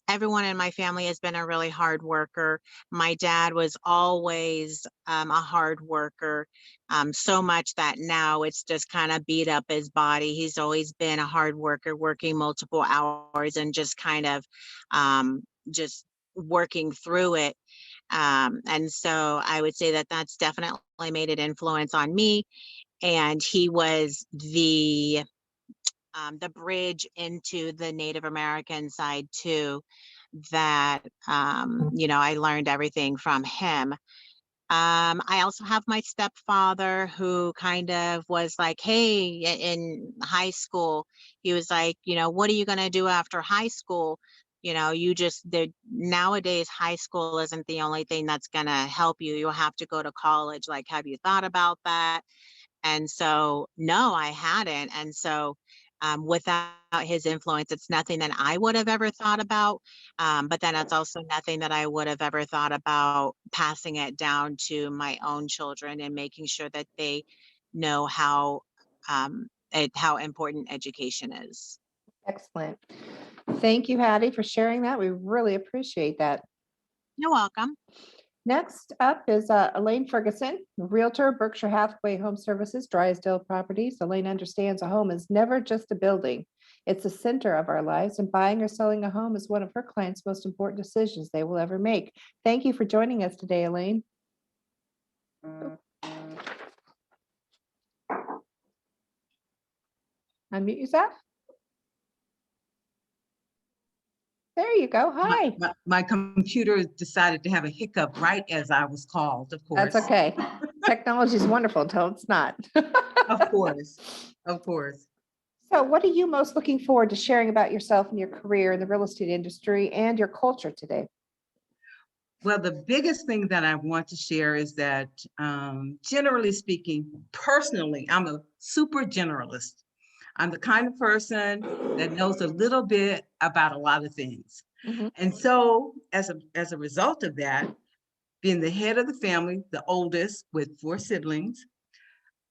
Speaker 17: Everyone in my family has been a really hard worker. My dad was always a hard worker, so much that now it's just kind of beat up his body. He's always been a hard worker, working multiple hours and just kind of just working through it. And so I would say that that's definitely made an influence on me. And he was the bridge into the Native American side too, that, you know, I learned everything from him. I also have my stepfather who kind of was like, hey, in high school, he was like, you know, what are you going to do after high school? You know, nowadays, high school isn't the only thing that's going to help you. You'll have to go to college. Like, have you thought about that? And so, no, I hadn't. And so without his influence, it's nothing that I would have ever thought about. But then it's also nothing that I would have ever thought about passing it down to my own children and making sure that they know how important education is.
Speaker 2: Excellent. Thank you, Hattie, for sharing that. We really appreciate that.
Speaker 17: You're welcome.
Speaker 2: Next up is Elaine Ferguson, Realtor, Berkshire Hathaway Home Services, Drysdale Properties. Elaine understands a home is never just a building. It's the center of our lives, and buying or selling a home is one of her clients' most important decisions they will ever make. Thank you for joining us today, Elaine. Unmute yourself. There you go. Hi.
Speaker 7: My computer decided to have a hiccup right as I was called, of course.
Speaker 2: That's okay. Technology is wonderful until it's not.
Speaker 7: Of course. Of course.
Speaker 2: So what are you most looking forward to sharing about yourself and your career in the real estate industry and your culture today?
Speaker 7: Well, the biggest thing that I want to share is that, generally speaking, personally, I'm a super generalist. I'm the kind of person that knows a little bit about a lot of things. Mm-hmm. And so as a result of that, being the head of the family, the oldest with 4 siblings,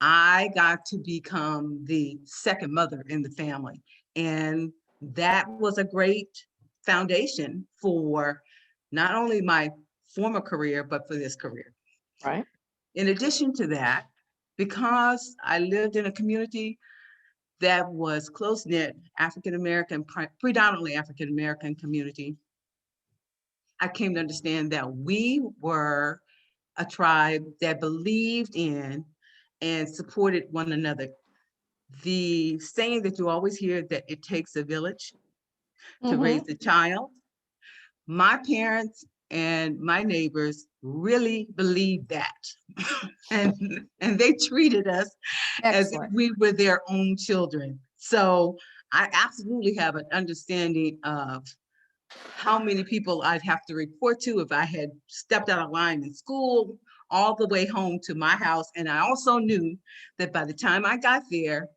Speaker 7: I got to become the second mother in the family. And that was a great foundation for not only my former career, but for this career.
Speaker 2: Right.
Speaker 7: In addition to that, because I lived in a community that was close-knit, African-American, predominantly African-American community, I came to understand that we were a tribe that believed in and supported one another. The saying that you always hear, that it takes a village to raise a child. My parents and my neighbors really believed that. and they treated us as if we were their own children. So I absolutely have an understanding of how many people I'd have to report to if I had stepped out of line in school all the way home to my house. And I also knew that by the time I got there,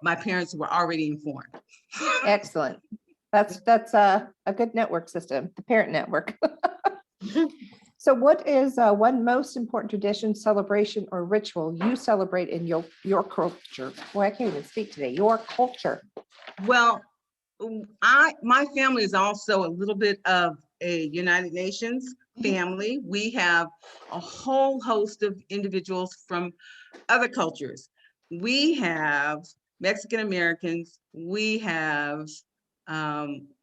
Speaker 7: my parents were already informed.
Speaker 2: Excellent. That's a good network system, the parent network. So what is one most important tradition, celebration, or ritual you celebrate in your culture? Boy, I can't even speak today. Your culture.
Speaker 7: Well, my family is also a little bit of a United Nations family. We have a whole host of individuals from other cultures. We have Mexican Americans, we have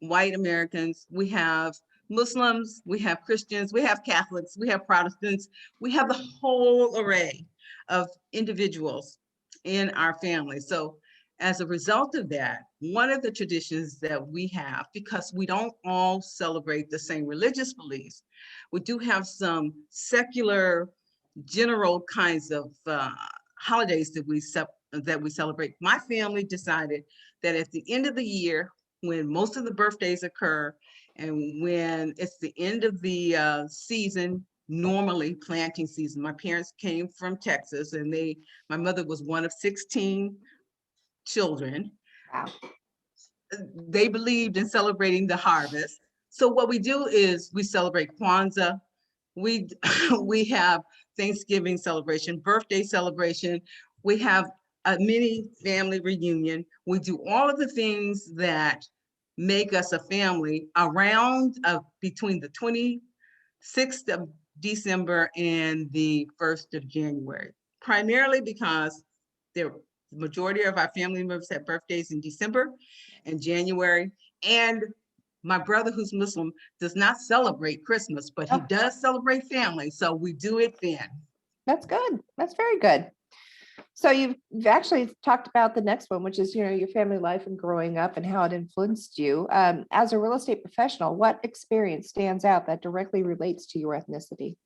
Speaker 7: white Americans, we have Muslims, we have Christians, we have Catholics, we have Protestants, we have the whole array of individuals in our family. So as a result of that, one of the traditions that we have, because we don't all celebrate the same religious beliefs, we do have some secular, general kinds of holidays that we celebrate. My family decided that at the end of the year, when most of the birthdays occur, and when it's the end of the season, normally planting season. My parents came from Texas, and my mother was one of 16 children.
Speaker 2: Wow.
Speaker 7: They believed in celebrating the harvest. So what we do is we celebrate Kwanzaa. We have Thanksgiving celebration, birthday celebration. We have a mini family reunion. We do all of the things that make us a family around between the 26th of December and the 1st of January, primarily because the majority of our family members have birthdays in December and January. And my brother, who's Muslim, does not celebrate Christmas, but he does celebrate family. So we do it then.
Speaker 2: That's good. That's very good. So you've actually talked about the next one, which is, your family life and growing up and how it influenced you. As a real estate professional, what experience stands out that directly relates to your ethnicity?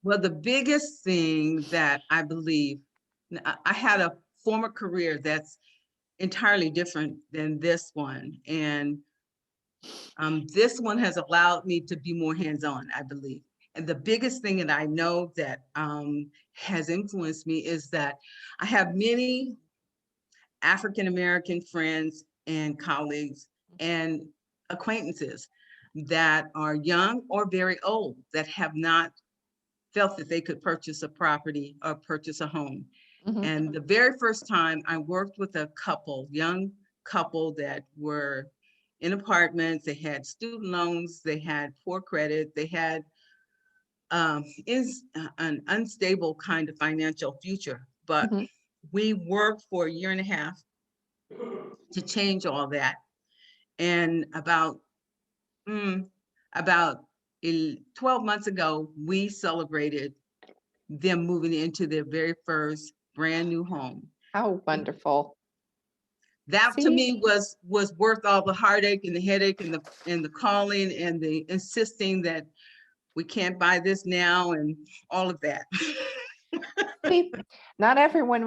Speaker 7: Well, the biggest thing that I believe, I had a former career that's entirely different than this one. And this one has allowed me to be more hands-on, I believe. And the biggest thing that I know that has influenced me is that I have many African-American friends and colleagues and acquaintances that are young or very old that have not felt that they could purchase a property or purchase a home. And the very first time I worked with a young couple that were in apartments, they had student loans, they had poor credit, they had an unstable kind of financial future. But we worked for a year and a half to change all that. And about 12 months ago, we celebrated them moving into their very first brand new home.
Speaker 2: How wonderful.
Speaker 7: That to me was worth all the heartache and the headache and the calling and the insisting that we can't buy this now and all of that.
Speaker 2: See, not everyone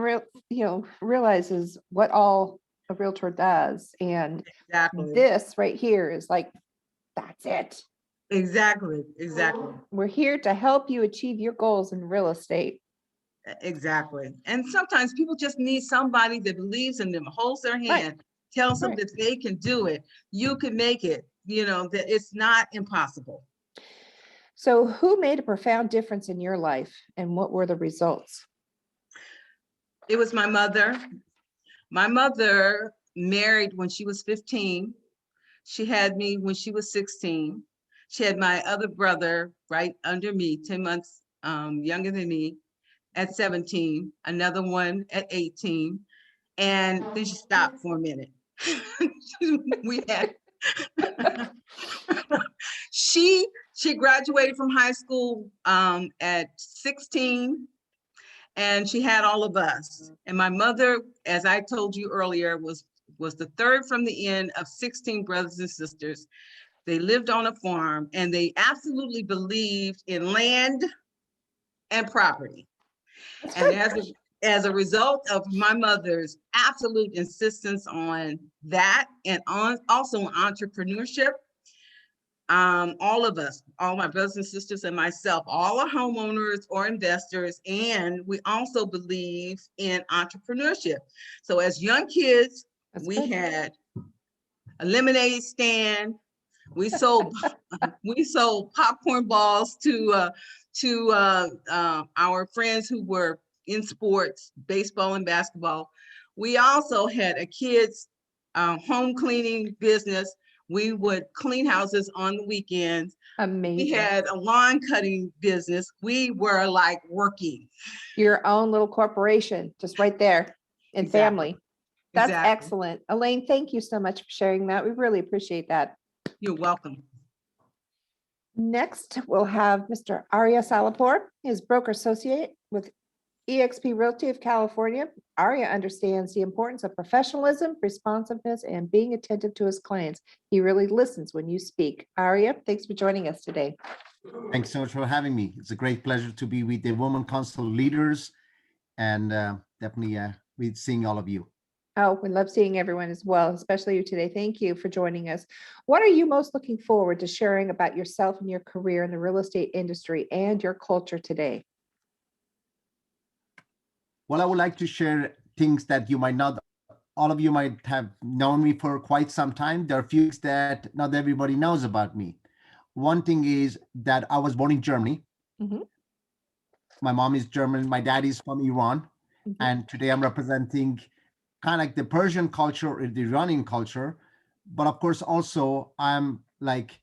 Speaker 2: realizes what all a realtor does. And this right here is like, that's it.
Speaker 7: Exactly.
Speaker 2: We're here to help you achieve your goals in real estate.
Speaker 7: Exactly. And sometimes people just need somebody that believes in them, holds their hand, tells them that they can do it. You can make it, that it's not impossible.
Speaker 2: So who made a profound difference in your life and what were the results?
Speaker 7: It was my mother. My mother married when she was 15. She had me when she was 16. She had my other brother right under me, 10 months younger than me, at 17, another one at 18. And then she stopped for a minute. She graduated from high school at 16, and she had all of us. And my mother, as I told you earlier, was the third from the end of 16 brothers and sisters. They lived on a farm, and they absolutely believed in land and property. And as a result of my mother's absolute insistence on that, and also on entrepreneurship, all of us, all my brothers and sisters and myself, all are homeowners or investors, and we also believe in entrepreneurship. So as young kids, we had a lemonade stand. We sold popcorn balls to our friends who were in sports, baseball and basketball. We also had a kids home cleaning business. We would clean houses on the weekends.
Speaker 2: Amazing.
Speaker 7: We had a lawn cutting business. We were like working.
Speaker 2: Your own little corporation, just right there in family. That's excellent. Elaine, thank you so much for sharing that. We really appreciate that.
Speaker 7: You're welcome.
Speaker 2: Next, we'll have Mr. Aria Selehpour. He is broker associate with eXp Realty of California. Aria understands the importance of professionalism, responsiveness, and being attentive to his clients. He really listens when you speak. Aria, thanks for joining us today.
Speaker 1: Thanks so much for having me. It's a great pleasure to be with the Women Council leaders, and definitely with seeing all of you.
Speaker 2: Oh, we love seeing everyone as well, especially you today. Thank you for joining us. What are you most looking forward to sharing about yourself and your career in the real estate industry and your culture today?
Speaker 1: Well, I would like to share things that you might not, all of you might have known me for quite some time. There are few things that not everybody knows about me. One thing is that I was born in Germany.
Speaker 2: Mm-hmm.
Speaker 1: My mom is German, my dad is from Iran. Mm-hmm. And today I'm representing kind of like the Persian culture or the Iranian culture. But of course, also I'm like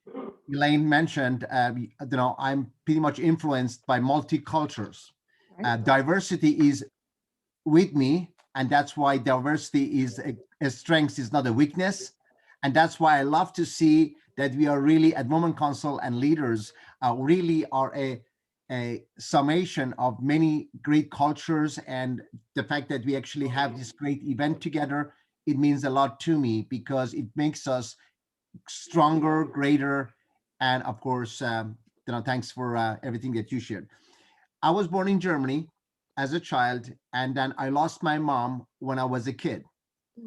Speaker 1: Elaine mentioned, I'm pretty much influenced by multicultures. Right. Diversity is with me, and that's why diversity is a strength, is not a weakness. And that's why I love to see that we are really at Women Council and leaders really are a summation of many great cultures, and the fact that we actually have this great event together, it means a lot to me because it makes us stronger, greater, and of course, thanks for everything that you shared. I was born in Germany as a child, and then I lost my mom when I was a kid.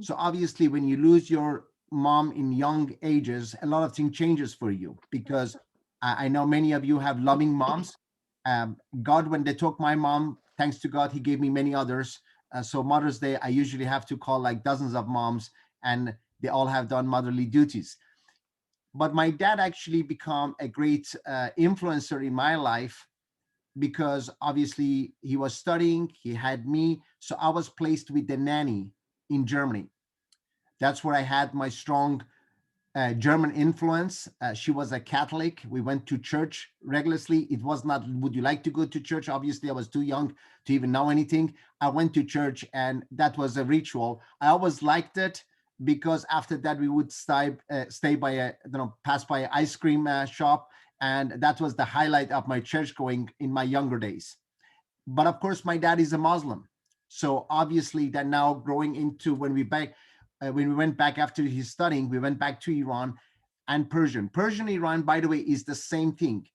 Speaker 1: So obviously, when you lose your mom in young ages, a lot of things changes for you, because I know many of you have loving moms. God, when they took my mom, thanks to God, he gave me many others. So Mother's Day, I usually have to call like dozens of moms, and they all have done motherly duties. But my dad actually became a great influencer in my life, because obviously he was studying, he had me. So I was placed with the nanny in Germany. That's where I had my strong German influence. She was a Catholic. We went to church regularly. It was not, would you like to go to church? Obviously, I was too young to even know anything. I went to church, and that was a ritual. I always liked it, because after that we would stay by pass by an ice cream shop, and that was the highlight of my church going in my younger days. But of course, my dad is a Muslim, so obviously that now growing into when we went back after his studying, we went back to Iran and Persian. Persian Iran, by the way, is the same thing.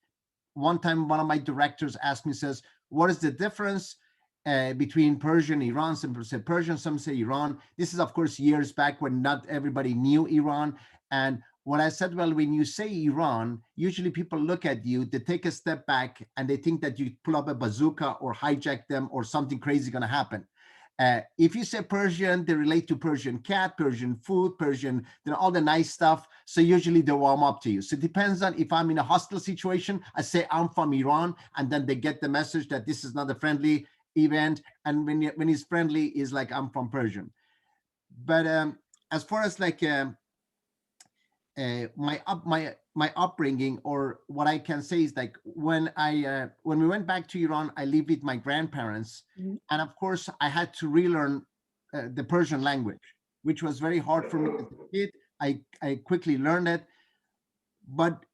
Speaker 1: One time, one of my directors asked me, says, what is the difference between Persian and Iran? Some say Persian, some say Iran. This is, of course, years back when not everybody knew Iran. And what I said, well, when you say Iran, usually people look at you, they take a step back, and they think that you pull up a bazooka or hijack them or something crazy going to happen. If you say Persian, they relate to Persian cat, Persian food, Persian, all the nice stuff. So usually they warm up to you. So it depends on if I'm in a hostile situation, I say I'm from Iran, and then they get the message that this is not a friendly event. And when it's friendly, is like I'm from Persian. But as far as like my upbringing, or what I can say is like when we went back to Iran, I lived with my grandparents, mm-hmm. and of course I had to relearn the Persian language, which was very hard for me as a kid. I quickly learned it, but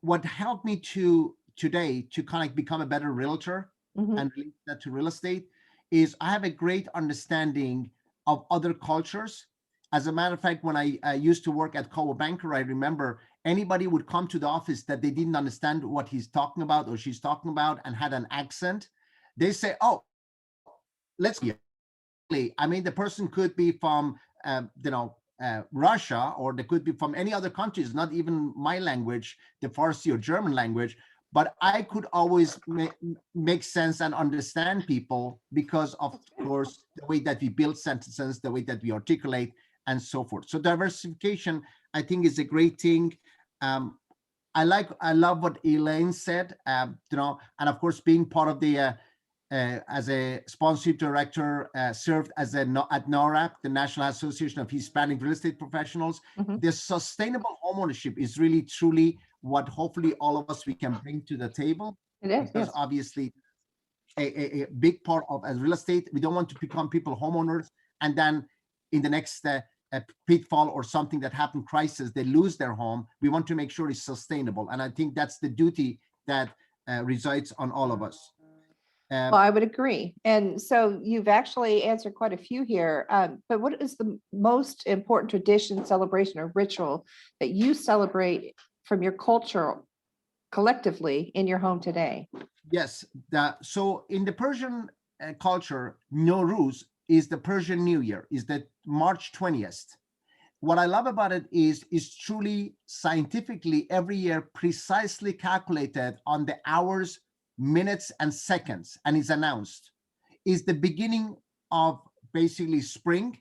Speaker 1: what helped me to today to kind of become a better realtor
Speaker 2: Mhm.
Speaker 1: and relate that to real estate is I have a great understanding of other cultures. As a matter of fact, when I used to work at Coldwell Banker, I remember anybody would come to the office that they didn't understand what he's talking about or she's talking about and had an accent. They say, "Oh, let's be." I mean, the person could be from, Russia, or they could be from any other countries, not even my language, the Farsi or German language. But I could always make sense and understand people because, of course, the way that we build sentences, the way that we articulate, and so forth. So diversification, I think, is a great thing. I love what Elaine said, and of course, being part of the as a sponsorship director, served as at NARAP, the National Association of Hispanic Real Estate Professionals.
Speaker 2: Mhm.
Speaker 1: The sustainable homeownership is really, truly what hopefully all of us we can bring to the table.
Speaker 2: It is,
Speaker 1: Because
Speaker 2: yes.
Speaker 1: obviously a big part of as real estate, we don't want to become people homeowners and then in the next pitfall or something that happened, crisis, they lose their home. We want to make sure it's sustainable. And I think that's the duty that resides on all of us.
Speaker 2: Well, I would agree. And so you've actually answered quite a few here. But what is the most important tradition, celebration, or ritual that you celebrate from your culture collectively in your home today?
Speaker 1: Yes. So in the Persian culture, Nowruz is the Persian New Year, is the March 20th. What I love about it is truly scientifically every year precisely calculated on the hours, minutes, and seconds, and is announced. Is the beginning of basically spring,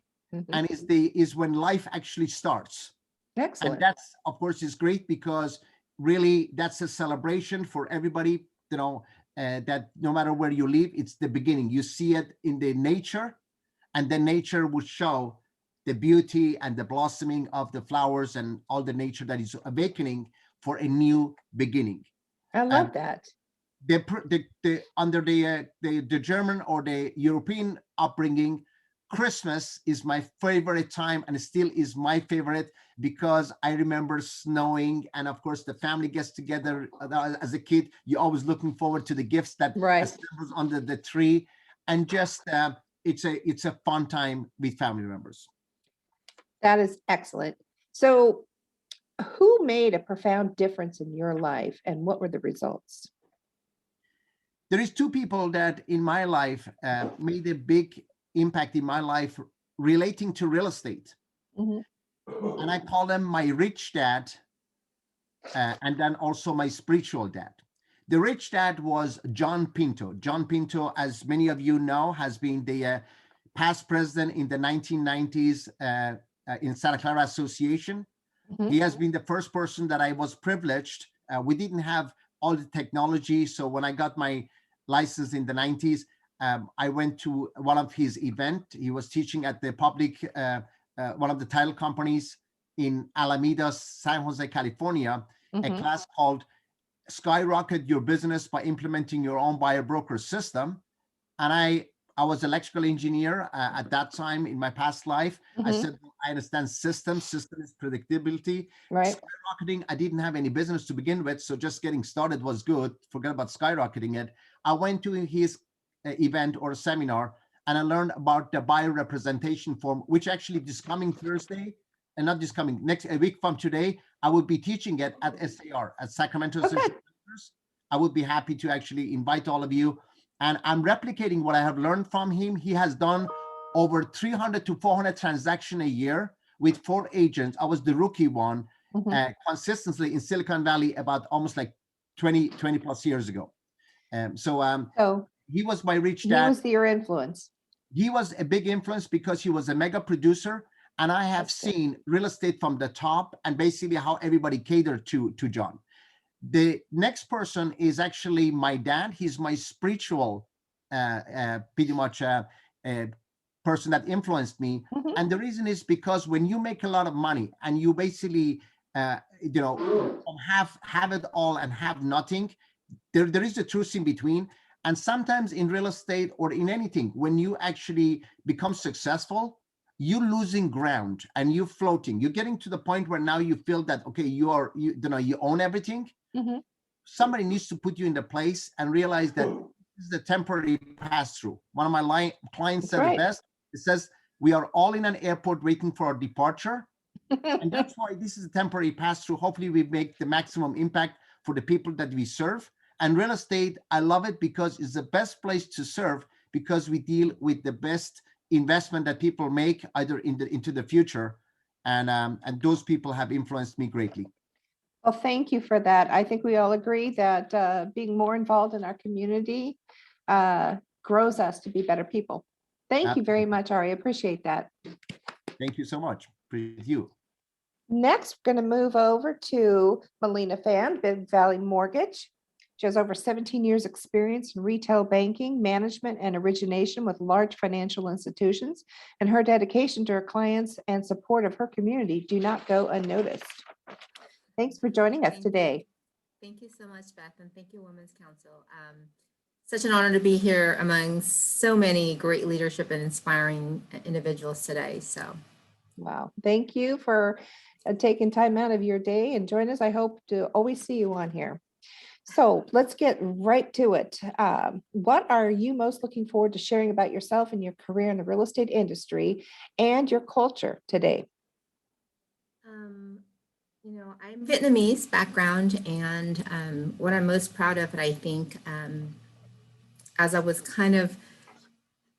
Speaker 1: and is when life actually starts.
Speaker 2: Excellent.
Speaker 1: And that's, of course, is great because really that's a celebration for everybody, that no matter where you live, it's the beginning. You see it in the nature, and then nature will show the beauty and the blossoming of the flowers and all the nature that is awakening for a new beginning.
Speaker 2: I love that.
Speaker 1: Under the German or the European upbringing, Christmas is my favorite time, and it still is my favorite because I remember snowing, and of course the family gets together. As a kid, you're always looking forward to the gifts that assembles under the tree, and just it's a fun time with family members.
Speaker 2: That is excellent. So who made a profound difference in your life, and what were the results?
Speaker 1: There is two people that in my life made a big impact in my life relating to real estate. And I call them my rich dad and then also my spiritual dad. The rich dad was John Pinto. John Pinto, as many of you know, has been the past president in the 1990s in Santa Clara Association. He has been the first person that I was privileged. We didn't have all the technology. So when I got my license in the 90s, I went to one of his events. He was teaching at the public, one of the title companies in Alameda, San Jose, California, a class called Skyrocket Your Business by Implementing Your Own Buyer Broker System. And I was electrical engineer at that time in my past life. I said, I understand systems is predictability.
Speaker 2: Right.
Speaker 1: Skyrocketing, I didn't have any business to begin with, so just getting started was good. Forget about skyrocketing it. I went to his event or seminar, and I learned about the buyer representation form, which actually this coming Thursday, and not this coming, next a week from today, I will be teaching it at SAR, at Sacramento. I would be happy to actually invite all of you. And I'm replicating what I have learned from him. He has done over 300 to 400 transactions a year with 4 agents. I was the rookie one consistently in Silicon Valley about almost like 20 plus years ago. So he was my rich dad.
Speaker 2: He was your influence.
Speaker 1: He was a big influence because he was a mega producer. And I have seen real estate from the top and basically how everybody catered to John. The next person is actually my dad. He's my spiritual, pretty much person that influenced me. And the reason is because when you make a lot of money and you basically, have it all and have nothing, there is a truth in between. And sometimes in real estate or in anything, when you actually become successful, you losing ground and you floating. You're getting to the point where now you feel that, okay, you own everything. Somebody needs to put you in the place and realize that this is a temporary pass-through. One of my clients said it best. It says, we are all in an airport waiting for our departure. And that's why this is a temporary pass-through. Hopefully we make the maximum impact for the people that we serve. And real estate, I love it because it's the best place to serve, because we deal with the best investment that people make either into the future. And those people have influenced me greatly.
Speaker 2: Well, thank you for that. I think we all agree that being more involved in our community grows us to be better people. Thank you very much, Aria. Appreciate that.
Speaker 1: Thank you so much. Appreciate you.
Speaker 2: Next, we're going to move over to Malyna Phan, Big Valley Mortgage. She has over 17 years experience in retail banking, management, and origination with large financial institutions, and her dedication to her clients and support of her community do not go unnoticed. Thanks for joining us today.
Speaker 15: Thank you so much, Beth, and thank you, Women's Council. Such an honor to be here among so many great leadership and inspiring individuals today. So,
Speaker 2: wow. Thank you for taking time out of your day and join us. I hope to always see you on here. So let's get right to it. What are you most looking forward to sharing about yourself and your career in the real estate industry and your culture today?
Speaker 15: You know, I'm Vietnamese background, and what I'm most proud of, I think, as I was kind of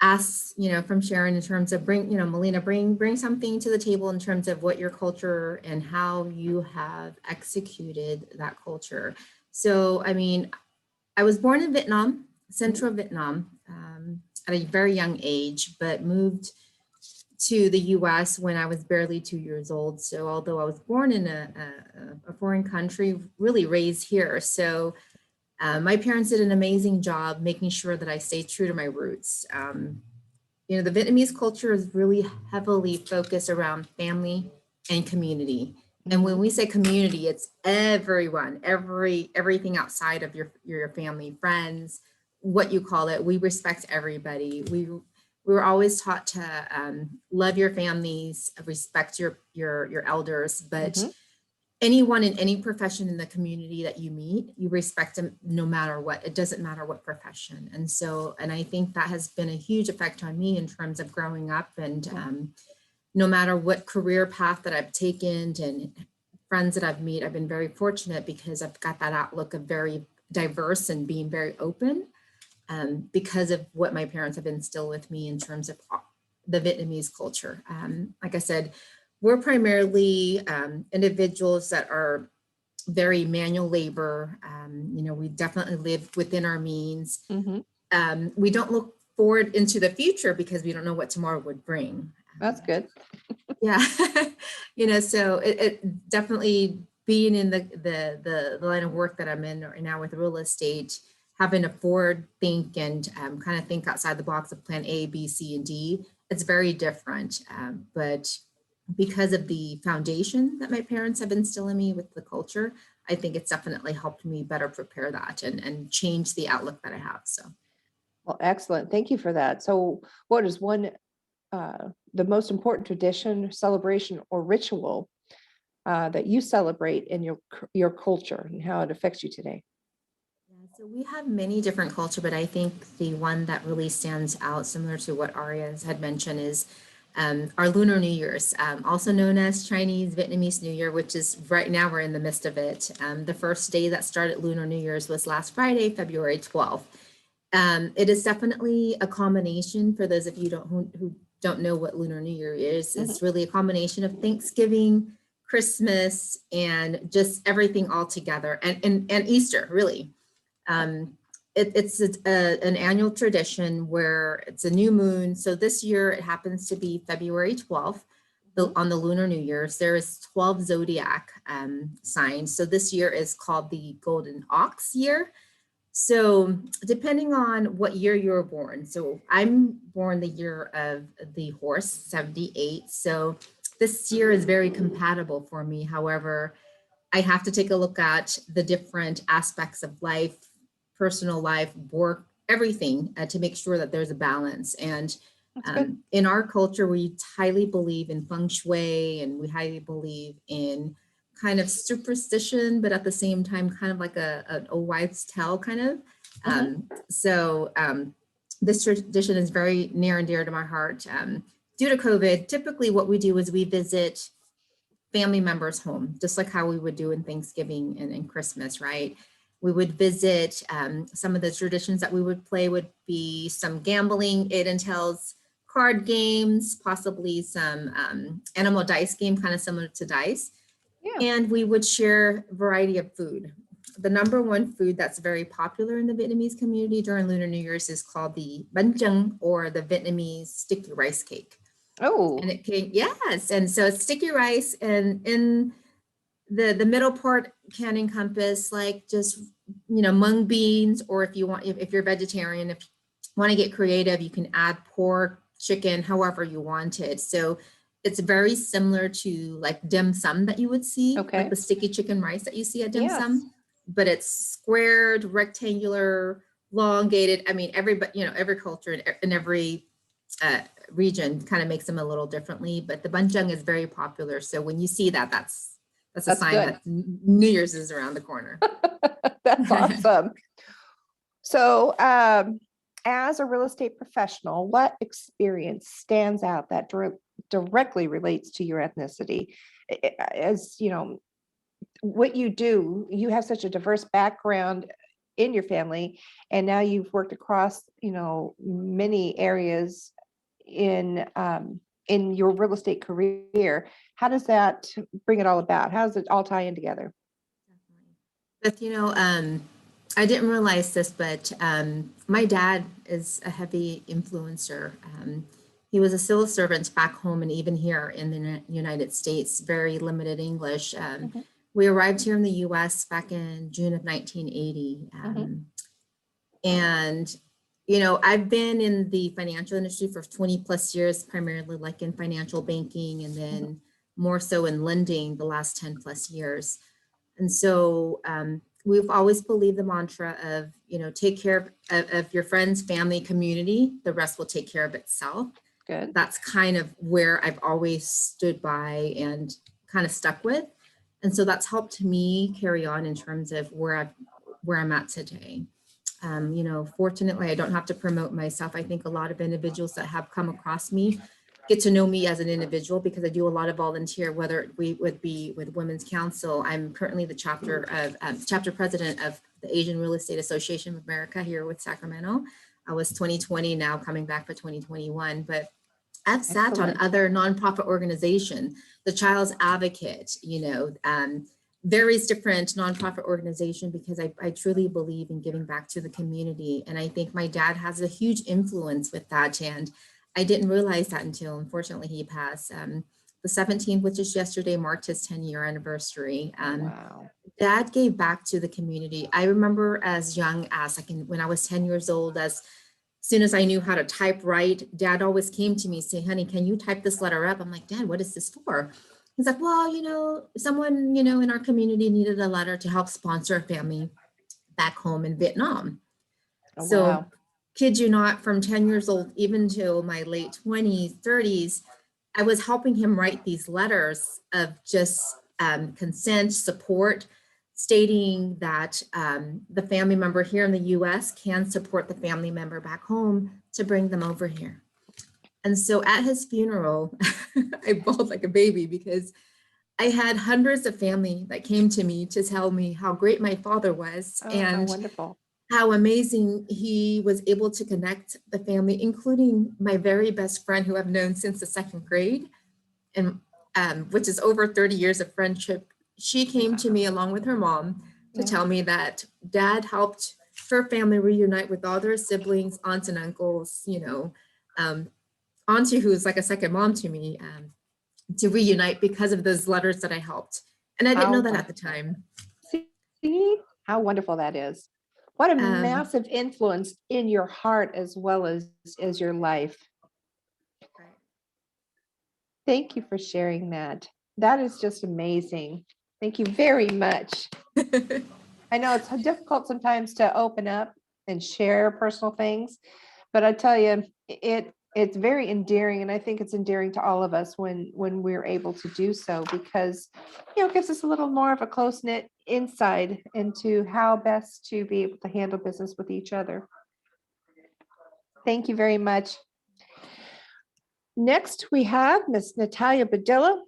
Speaker 15: asked, you know, from Sharon in terms of Malyna, bring something to the table in terms of what your culture and how you have executed that culture. So, I mean, I was born in Vietnam, central Vietnam, at a very young age, but moved to the US when I was barely 2 years old. So although I was born in a foreign country, really raised here. So my parents did an amazing job making sure that I stayed true to my roots. You know, the Vietnamese culture is really heavily focused around family and community. And when we say community, it's everyone, everything outside of your family, friends, what you call it. We respect everybody. We were always taught to love your families, respect your elders, but anyone in any profession in the community that you meet, you respect them no matter what. It doesn't matter what profession. And I think that has been a huge effect on me in terms of growing up, and no matter what career path that I've taken and friends that I've met, I've been very fortunate because I've got that outlook of very diverse and being very open. Because of what my parents have instilled with me in terms of the Vietnamese culture. Like I said, we're primarily individuals that are very manual labor. You know, we definitely live within our means. We don't look forward into the future because we don't know what tomorrow would bring.
Speaker 2: That's good.
Speaker 15: Yeah, you know, so it definitely being in the line of work that I'm in right now with real estate, having to forward think and kind of think outside the box of plan A, B, C, and D, it's very different. But because of the foundation that my parents have instilled in me with the culture, I think it's definitely helped me better prepare that and change the outlook that I have. So,
Speaker 2: well, excellent. Thank you for that. So what is the most important tradition, celebration, or ritual that you celebrate in your culture and how it affects you today?
Speaker 15: So we have many different culture, but I think the one that really stands out, similar to what Aria had mentioned, is our Lunar New Year's, also known as Chinese Vietnamese New Year, which is right now we're in the midst of it. The first day that started Lunar New Year's was last Friday, February 12th. It is definitely a combination, for those of you who don't know what Lunar New Year is, it's really a combination of Thanksgiving, Christmas, and just everything all together, and Easter, really. It's an annual tradition where it's a new moon. So this year it happens to be February 12th on the Lunar New Year's. There is 12 zodiac signs. So this year is called the Golden Ox year. So depending on what year you were born. So I'm born the year of the horse, 78. So this year is very compatible for me. However, I have to take a look at the different aspects of life, personal life, work, everything to make sure that there's a balance. And In our culture, we highly believe in feng shui, and we highly believe in kind of superstition, but at the same time, kind of like a wives' tale kind of. This tradition is very near and dear to my heart. Due to COVID, typically what we do is we visit family members home, just like how we would do in Thanksgiving and Christmas, right? We would visit, some of the traditions that we would play would be some gambling. It entails card games, possibly some animal dice game, kind of similar to dice. And we would share a variety of food. The number one food that's very popular in the Vietnamese community during Lunar New Year's is called the bánh chưng, or the Vietnamese sticky rice cake.
Speaker 2: Oh.
Speaker 15: And it came, yes. And so it's sticky rice, and in the middle part can encompass like just, mung beans, or if you want, if you're vegetarian, if you want to get creative, you can add pork, chicken, however you want it. So it's very similar to like dim sum that you would see, like the sticky chicken rice that you see at dim sum, but it's squared, rectangular, elongated. I mean, every culture and every region kind of makes them a little differently, but the bánh chưng is very popular. So when you see that, that's a sign that New Year's is around the corner.
Speaker 2: That's awesome. So as a real estate professional, what experience stands out that directly relates to your ethnicity? As you know, what you do, you have such a diverse background in your family, and now you've worked across, many areas in your real estate career. How does that bring it all about? How does it all tie in together?
Speaker 15: But I didn't realize this, but my dad is a heavy influencer. He was a civil servant back home, and even here in the United States, very limited English. We arrived here in the US back in June of 1980. And, I've been in the financial industry for 20 plus years, primarily like in financial banking, and then more so in lending the last 10 plus years. And so we've always believed the mantra of, take care of your friends, family, community, the rest will take care of itself.
Speaker 2: Good.
Speaker 15: That's kind of where I've always stood by and kind of stuck with. And so that's helped me carry on in terms of where I'm at today. Fortunately, I don't have to promote myself. I think a lot of individuals that have come across me get to know me as an individual, because I do a lot of volunteer, whether we would be with Women's Council. I'm currently the chapter president of the Asian Real Estate Association of America here with Sacramento. I was 2020, now coming back for 2021, but I've sat on other nonprofit organizations, the Child's Advocate, various different nonprofit organizations, because I truly believe in giving back to the community. And I think my dad has a huge influence with that. And I didn't realize that until, unfortunately, he passed. The 17th, which is yesterday, marked his 10-year anniversary.
Speaker 2: Wow.
Speaker 15: Dad gave back to the community. I remember as young as when I was 10 years old, as soon as I knew how to type right, Dad always came to me saying, honey, can you type this letter up? I'm like, Dad, what is this for? He's like, well, someone, in our community needed a letter to help sponsor a family back home in Vietnam.
Speaker 2: Oh,
Speaker 15: so
Speaker 2: wow.
Speaker 15: Kid you not, from 10 years old, even till my late 20s, 30s, I was helping him write these letters of just consent, support, stating that the family member here in the US can support the family member back home to bring them over here. And so at his funeral, I bawled like a baby, because I had hundreds of family that came to me to tell me how great my father was, and
Speaker 2: how wonderful.
Speaker 15: How amazing he was able to connect the family, including my very best friend who I've known since the 2nd grade, and which is over 30 years of friendship. She came to me along with her mom to tell me that Dad helped her family reunite with all their siblings, aunts and uncles, auntie, who's like a second mom to me, to reunite because of those letters that I helped. And I didn't know that at the time.
Speaker 2: See how wonderful that is. What a massive influence in your heart as well as your life. Thank you for sharing that. That is just amazing. Thank you very much. I know it's difficult sometimes to open up and share personal things, but I tell you, it it's very endearing, and I think it's endearing to all of us when we're able to do so, because it gives us a little more of a close-knit insight into how best to be able to handle business with each other. Thank you very much. Next, we have Ms. Natalia Budilo,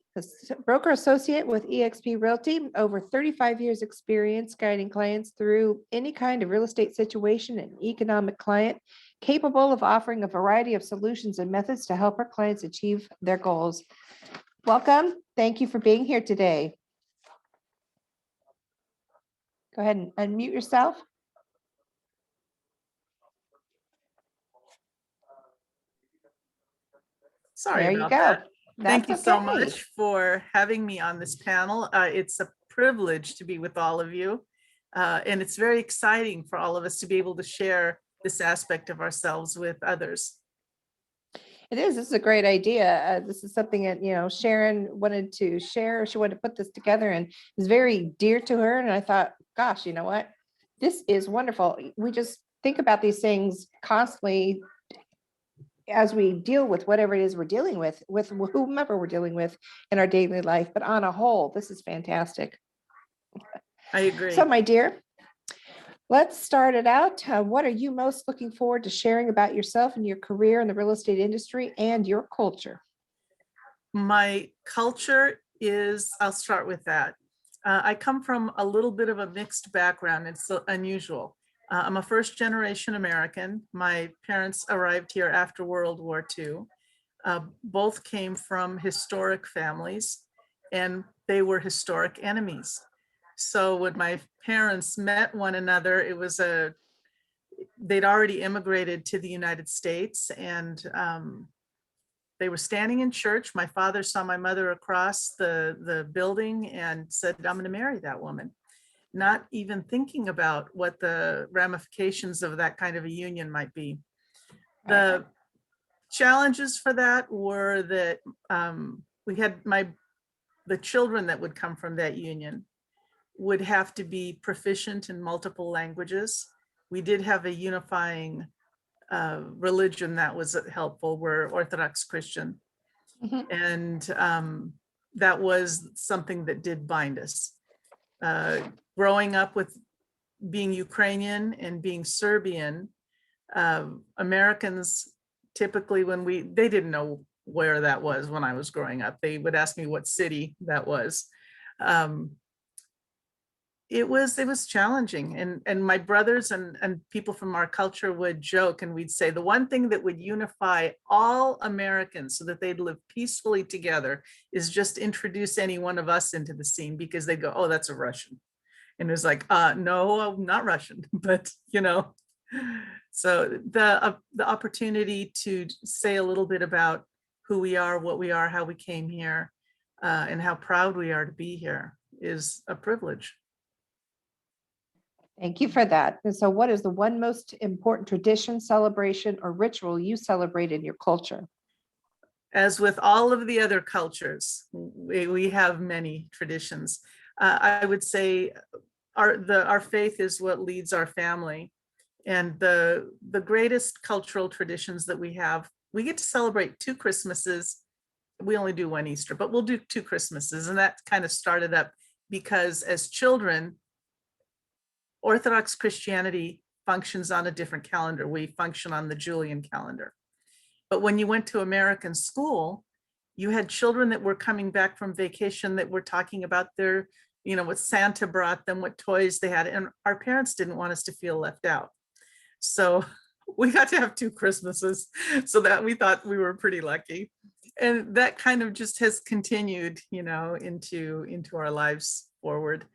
Speaker 2: broker associate with eXp Realty, over 35 years experience guiding clients through any kind of real estate situation and economic client, capable of offering a variety of solutions and methods to help our clients achieve their goals. Welcome. Thank you for being here today. Go ahead and unmute yourself.
Speaker 12: Sorry
Speaker 2: There you
Speaker 12: about
Speaker 2: go.
Speaker 12: that. Thank you
Speaker 2: That's
Speaker 12: so
Speaker 2: okay.
Speaker 12: much for having me on this panel. It's a privilege to be with all of you. And it's very exciting for all of us to be able to share this aspect of ourselves with others.
Speaker 2: It is. This is a great idea. This is something that, Sharon wanted to share. She wanted to put this together, and it's very dear to her. And I thought, gosh, you know what? This is wonderful. We just think about these things constantly as we deal with whatever it is we're dealing with whomever we're dealing with in our daily life. But on a whole, this is fantastic.
Speaker 12: I agree.
Speaker 2: So, my dear, let's start it out. What are you most looking forward to sharing about yourself and your career in the real estate industry and your culture?
Speaker 12: My culture is, I'll start with that. I come from a little bit of a mixed background. It's unusual. I'm a first generation American. My parents arrived here after World War II. Both came from historic families, and they were historic enemies. So when my parents met one another, it was they'd already immigrated to the United States, and they were standing in church. My father saw my mother across the building and said, "I'm going to marry that woman," not even thinking about what the ramifications of that kind of a union might be. The challenges for that were that we had the children that would come from that union would have to be proficient in multiple languages. We did have a unifying religion that was helpful. We're Orthodox Christian. Mm-hmm. And that was something that did bind us. Growing up with being Ukrainian and being Serbian, Americans typically, they didn't know where that was when I was growing up. They would ask me what city that was. It was challenging, and my brothers and people from our culture would joke, and we'd say the one thing that would unify all Americans so that they'd live peacefully together is just introduce any one of us into the scene, because they go, "Oh, that's a Russian." And it was like, no, I'm not Russian, but so the opportunity to say a little bit about who we are, what we are, how we came here, and how proud we are to be here is a privilege.
Speaker 2: Thank you for that. And so what is the one most important tradition, celebration, or ritual you celebrate in your culture?
Speaker 12: As with all of the other cultures, we have many traditions. I would say our faith is what leads our family. And the greatest cultural traditions that we have, we get to celebrate 2 Christmases. We only do 1 Easter, but we'll do 2 Christmases. And that kind of started up because as children, Orthodox Christianity functions on a different calendar. We function on the Julian calendar. But when you went to American school, you had children that were coming back from vacation that were talking about their, what Santa brought them, what toys they had. And our parents didn't want us to feel left out. So we got to have 2 Christmases, so that we thought we were pretty lucky. And that kind of just has continued, into our lives forward.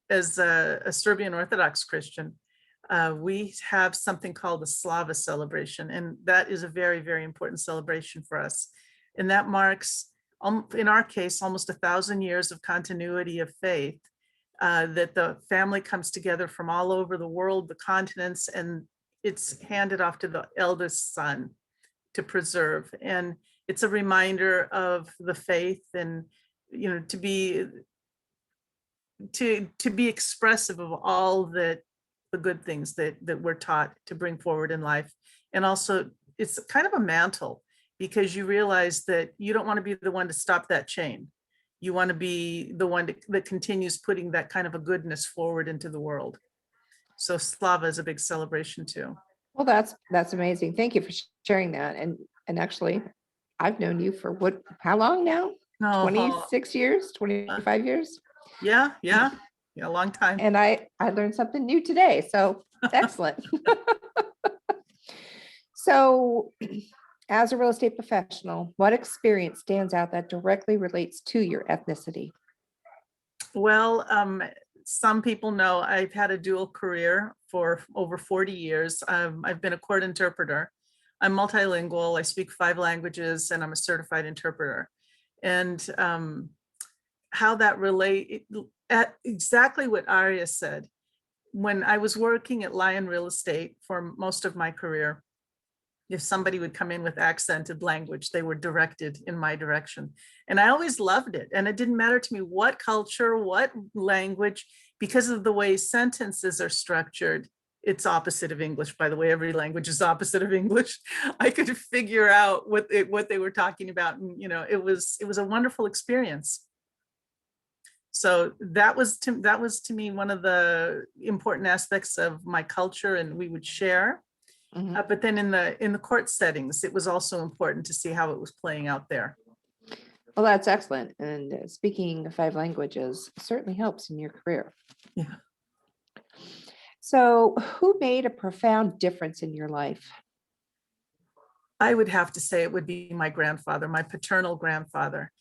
Speaker 12: As a Serbian Orthodox Christian, we have something called the Slava celebration, and that is a very, very important celebration for us. And that marks, in our case, almost 1,000 years of continuity of faith, that the family comes together from all over the world, the continents, and it's handed off to the eldest son to preserve. And it's a reminder of the faith, and to be expressive of all the good things that we're taught to bring forward in life, and also it's kind of a mantle, because you realize that you don't want to be the one to stop that chain. You want to be the one that continues putting that kind of a goodness forward into the world. So Slava is a big celebration too.
Speaker 2: Well, that's amazing. Thank you for sharing that. And actually, I've known you for how long now? 26 years, 25 years?
Speaker 12: Yeah, a long time.
Speaker 2: And I learned something new today. So excellent. So as a real estate professional, what experience stands out that directly relates to your ethnicity?
Speaker 12: Well, some people know I've had a dual career for over 40 years. I've been a court interpreter. I'm multilingual. I speak 5 languages, and I'm a certified interpreter. And how that relate at exactly what Aria said. When I was working at Lion Real Estate for most of my career, if somebody would come in with accented language, they were directed in my direction. And I always loved it. And it didn't matter to me what culture, what language, because of the way sentences are structured. It's opposite of English, by the way. Every language is opposite of English. I could figure out what they were talking about. And, it was a wonderful experience. So that was to me one of the important aspects of my culture, and we would share. But then in the court settings, it was also important to see how it was playing out there.
Speaker 2: Well, that's excellent. And speaking 5 languages certainly helps in your career.
Speaker 12: Yeah.
Speaker 2: So who made a profound difference in your life?
Speaker 12: I would have to say it would be my grandfather, my paternal grandfather.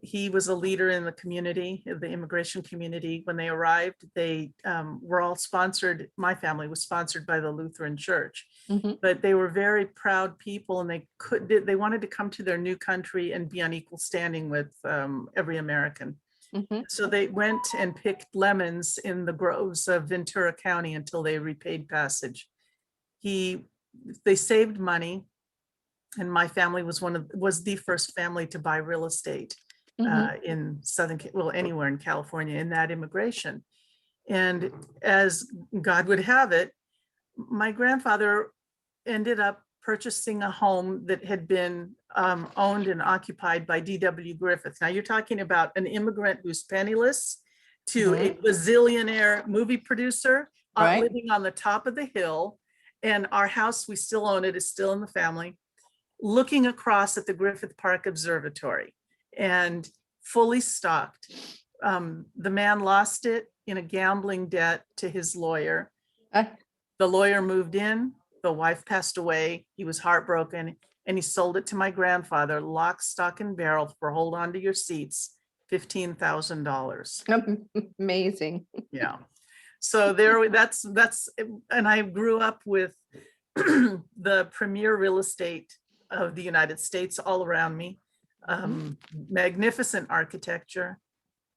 Speaker 12: He was a leader in the community, the immigration community. When they arrived, they were all sponsored. My family was sponsored by the Lutheran Church, but they were very proud people, and they wanted to come to their new country and be on equal standing with every American. So they went and picked lemons in the groves of Ventura County until they repaid passage. They saved money. And my family was the first family to buy real estate in anywhere in California in that immigration. And as God would have it, my grandfather ended up purchasing a home that had been owned and occupied by D.W. Griffith. Now you're talking about an immigrant who's penniless to a bazillionaire movie producer living on the top of the hill. And our house, we still own it, is still in the family, looking across at the Griffith Park Observatory and fully stocked. The man lost it in a gambling debt to his lawyer. The lawyer moved in, the wife passed away, he was heartbroken, and he sold it to my grandfather, lock, stock, and barrel, for hold on to your seats, $15,000.
Speaker 2: Amazing.
Speaker 12: Yeah. So that's, and I grew up with the premier real estate of the United States all around me, magnificent architecture.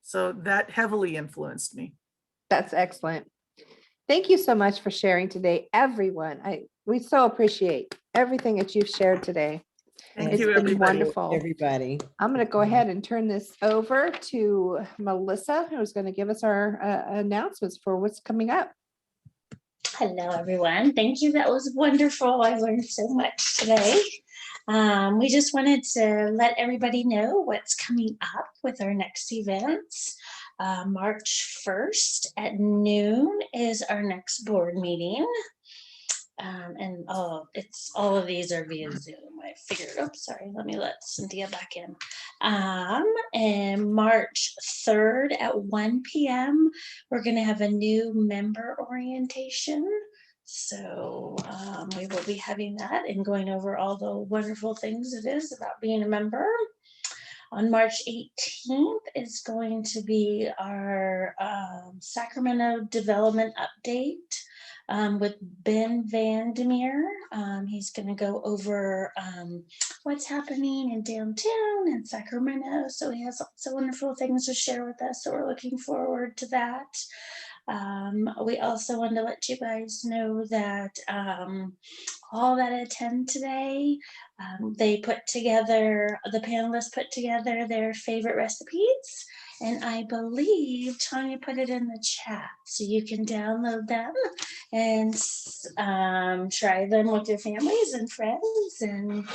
Speaker 12: So that heavily influenced me.
Speaker 2: That's excellent. Thank you so much for sharing today, everyone. We so appreciate everything that you've shared today.
Speaker 12: Thank you, everybody.
Speaker 2: Wonderful.
Speaker 5: Everybody.
Speaker 2: I'm going to go ahead and turn this over to Melissa, who's going to give us our announcements for what's coming up.
Speaker 4: Hello, everyone. Thank you. That was wonderful. I learned so much today. We just wanted to let everybody know what's coming up with our next events. March 1st at noon is our next board meeting. And all of these are via Zoom. I figured, oops, sorry, let me let Cynthia back in. And March 3rd at 1 p.m., we're going to have a new member orientation. So we will be having that and going over all the wonderful things it is about being a member. On March 18th is going to be our Sacramento development update with Ben Vandermeer. He's going to go over what's happening in downtown and Sacramento. So he has lots of wonderful things to share with us. So we're looking forward to that. We also want to let you guys know that all that attend today, the panelists put together their favorite recipes, and I believe Tanya put it in the chat, so you can download them and try them with your families and friends and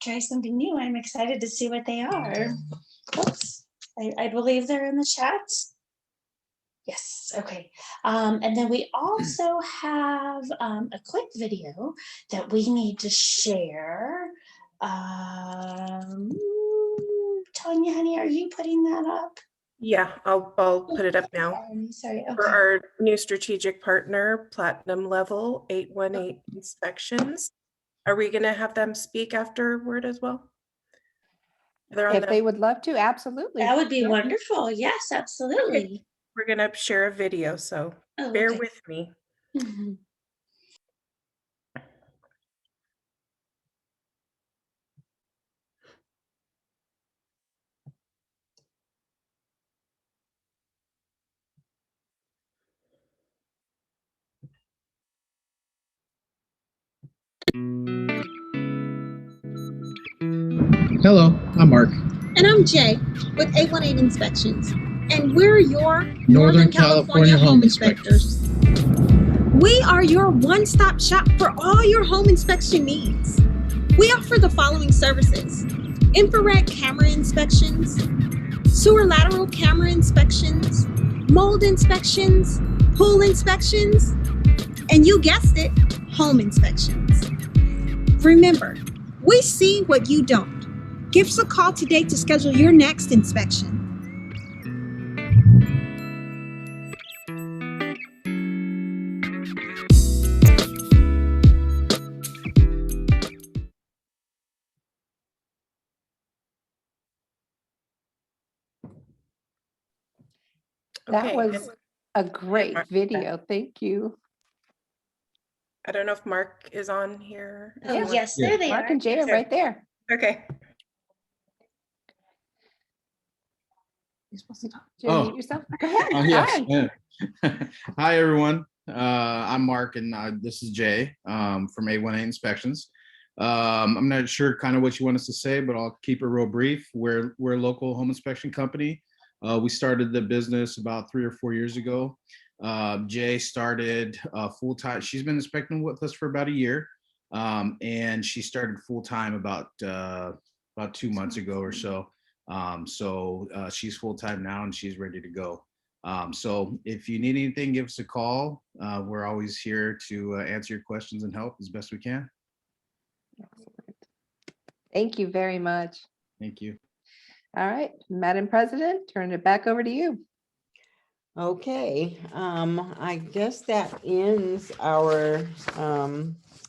Speaker 4: try something new. I'm excited to see what they are. Oops, I believe they're in the chat. Yes, okay. And then we also have a quick video that we need to share. Tanya, honey, are you putting that up?
Speaker 6: Yeah, I'll put it up now.
Speaker 4: Sorry.
Speaker 6: For
Speaker 4: Okay.
Speaker 6: our new strategic partner, Platinum Level 818 Inspections. Are we gonna have them speak afterward as well? They're on
Speaker 2: If
Speaker 6: the,
Speaker 2: they would love to, absolutely.
Speaker 4: That would be
Speaker 2: Yeah.
Speaker 4: wonderful. Yes, absolutely.
Speaker 6: we're gonna share a video, so
Speaker 4: Oh,
Speaker 6: bear
Speaker 4: okay.
Speaker 6: with me.
Speaker 4: Mhm.
Speaker 18: Hello, I'm Mark.
Speaker 19: And I'm Jay with 818 Inspections, and we're your
Speaker 18: Northern California home inspectors.
Speaker 19: We are your one-stop shop for all your home inspection needs. We offer the following services: infrared camera inspections, sewer lateral camera inspections, mold inspections, pool inspections, and you guessed it, home inspections. Remember, we see what you don't. Give us a call today to schedule your next inspection.
Speaker 2: That
Speaker 6: Okay,
Speaker 2: was a great video. Thank you.
Speaker 6: I don't know if Mark is on here.
Speaker 4: Oh,
Speaker 2: Yeah.
Speaker 4: yes, there they
Speaker 2: Mark
Speaker 4: are.
Speaker 2: and Jay are right there.
Speaker 6: Okay.
Speaker 2: You're supposed to talk. Jay, mute yourself. Go ahead.
Speaker 18: Oh, yes.
Speaker 2: Hi.
Speaker 18: Yeah. Hi, everyone. I'm Mark, and this is Jay from 818 Inspections. I'm not sure kind of what you want us to say, but I'll keep it real brief. We're a local home inspection company. We started the business about 3 or 4 years ago. Jay started full-time. She's been inspecting with us for about a year, and she started full-time about 2 months ago or so. She's full-time now, and she's ready to go. So if you need anything, give us a call. We're always here to answer your questions and help as best we can.
Speaker 2: Thank you very much.
Speaker 18: Thank you.
Speaker 2: All right, Madam President, turn it back over to you.
Speaker 5: Okay, I guess that ends our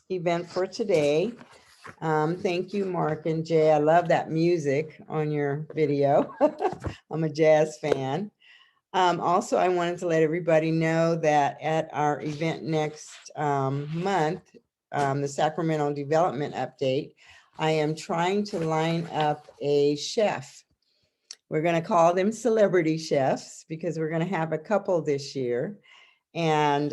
Speaker 5: event for today. Thank you, Mark and Jay. I love that music on your video. I'm a jazz fan. Also, I wanted to let everybody know that at our event next month, the Sacramento Development Update, I am trying to line up a chef. We're going to call them celebrity chefs because we're going to have a couple this year. And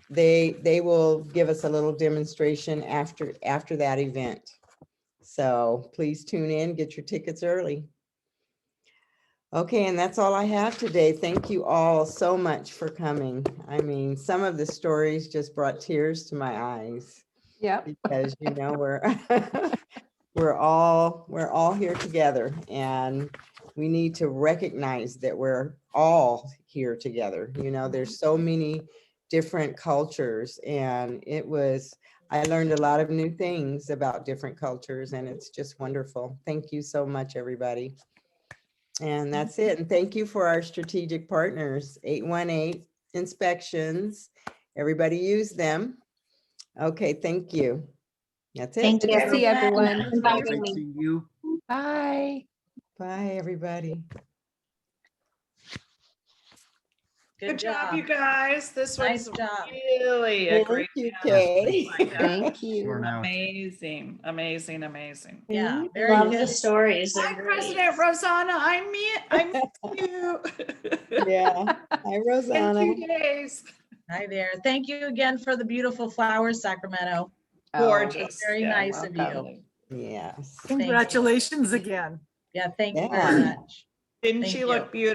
Speaker 5: they will give us a little demonstration after that event. So please tune in, get your tickets early. Okay, and that's all I have today. Thank you all so much for coming. I mean, some of the stories just brought tears to my eyes.
Speaker 2: Yeah.
Speaker 5: Because you know we're all here together, and we need to recognize that we're all here together. You know, there's so many different cultures, and I learned a lot of new things about different cultures, and it's just wonderful. Thank you so much, everybody. And that's it. And thank you for our strategic partners, 818 Inspections. Everybody use them. Okay, thank you. That's it.
Speaker 4: Thank you,
Speaker 2: Good to see everyone.
Speaker 1: Great seeing you.
Speaker 2: Bye.
Speaker 5: Bye, everybody.
Speaker 3: Good job, you guys. This
Speaker 16: Nice
Speaker 3: was
Speaker 16: job.
Speaker 3: really a
Speaker 5: Thank
Speaker 3: great
Speaker 5: you,
Speaker 3: panel.
Speaker 5: Kay.
Speaker 3: Oh my God.
Speaker 2: Thank you.
Speaker 3: Amazing, amazing, amazing.
Speaker 16: Yeah, very
Speaker 4: Love
Speaker 16: good.
Speaker 4: the stories. They're
Speaker 3: Hi,
Speaker 4: great.
Speaker 3: President Rosanna. I miss you.
Speaker 5: Yeah. Hi, Rosanna.
Speaker 3: In 2 days.
Speaker 16: Hi there. Thank you again for the beautiful flowers, Sacramento.
Speaker 3: Gorgeous.
Speaker 16: Very
Speaker 3: Yeah,
Speaker 16: nice of you.
Speaker 3: welcome.
Speaker 5: Yes.
Speaker 16: Thank you.
Speaker 12: Congratulations again.
Speaker 16: Yeah, thank you
Speaker 5: Yeah.
Speaker 16: very much.
Speaker 3: Didn't
Speaker 16: Thank
Speaker 3: she
Speaker 16: you.
Speaker 3: look beautiful?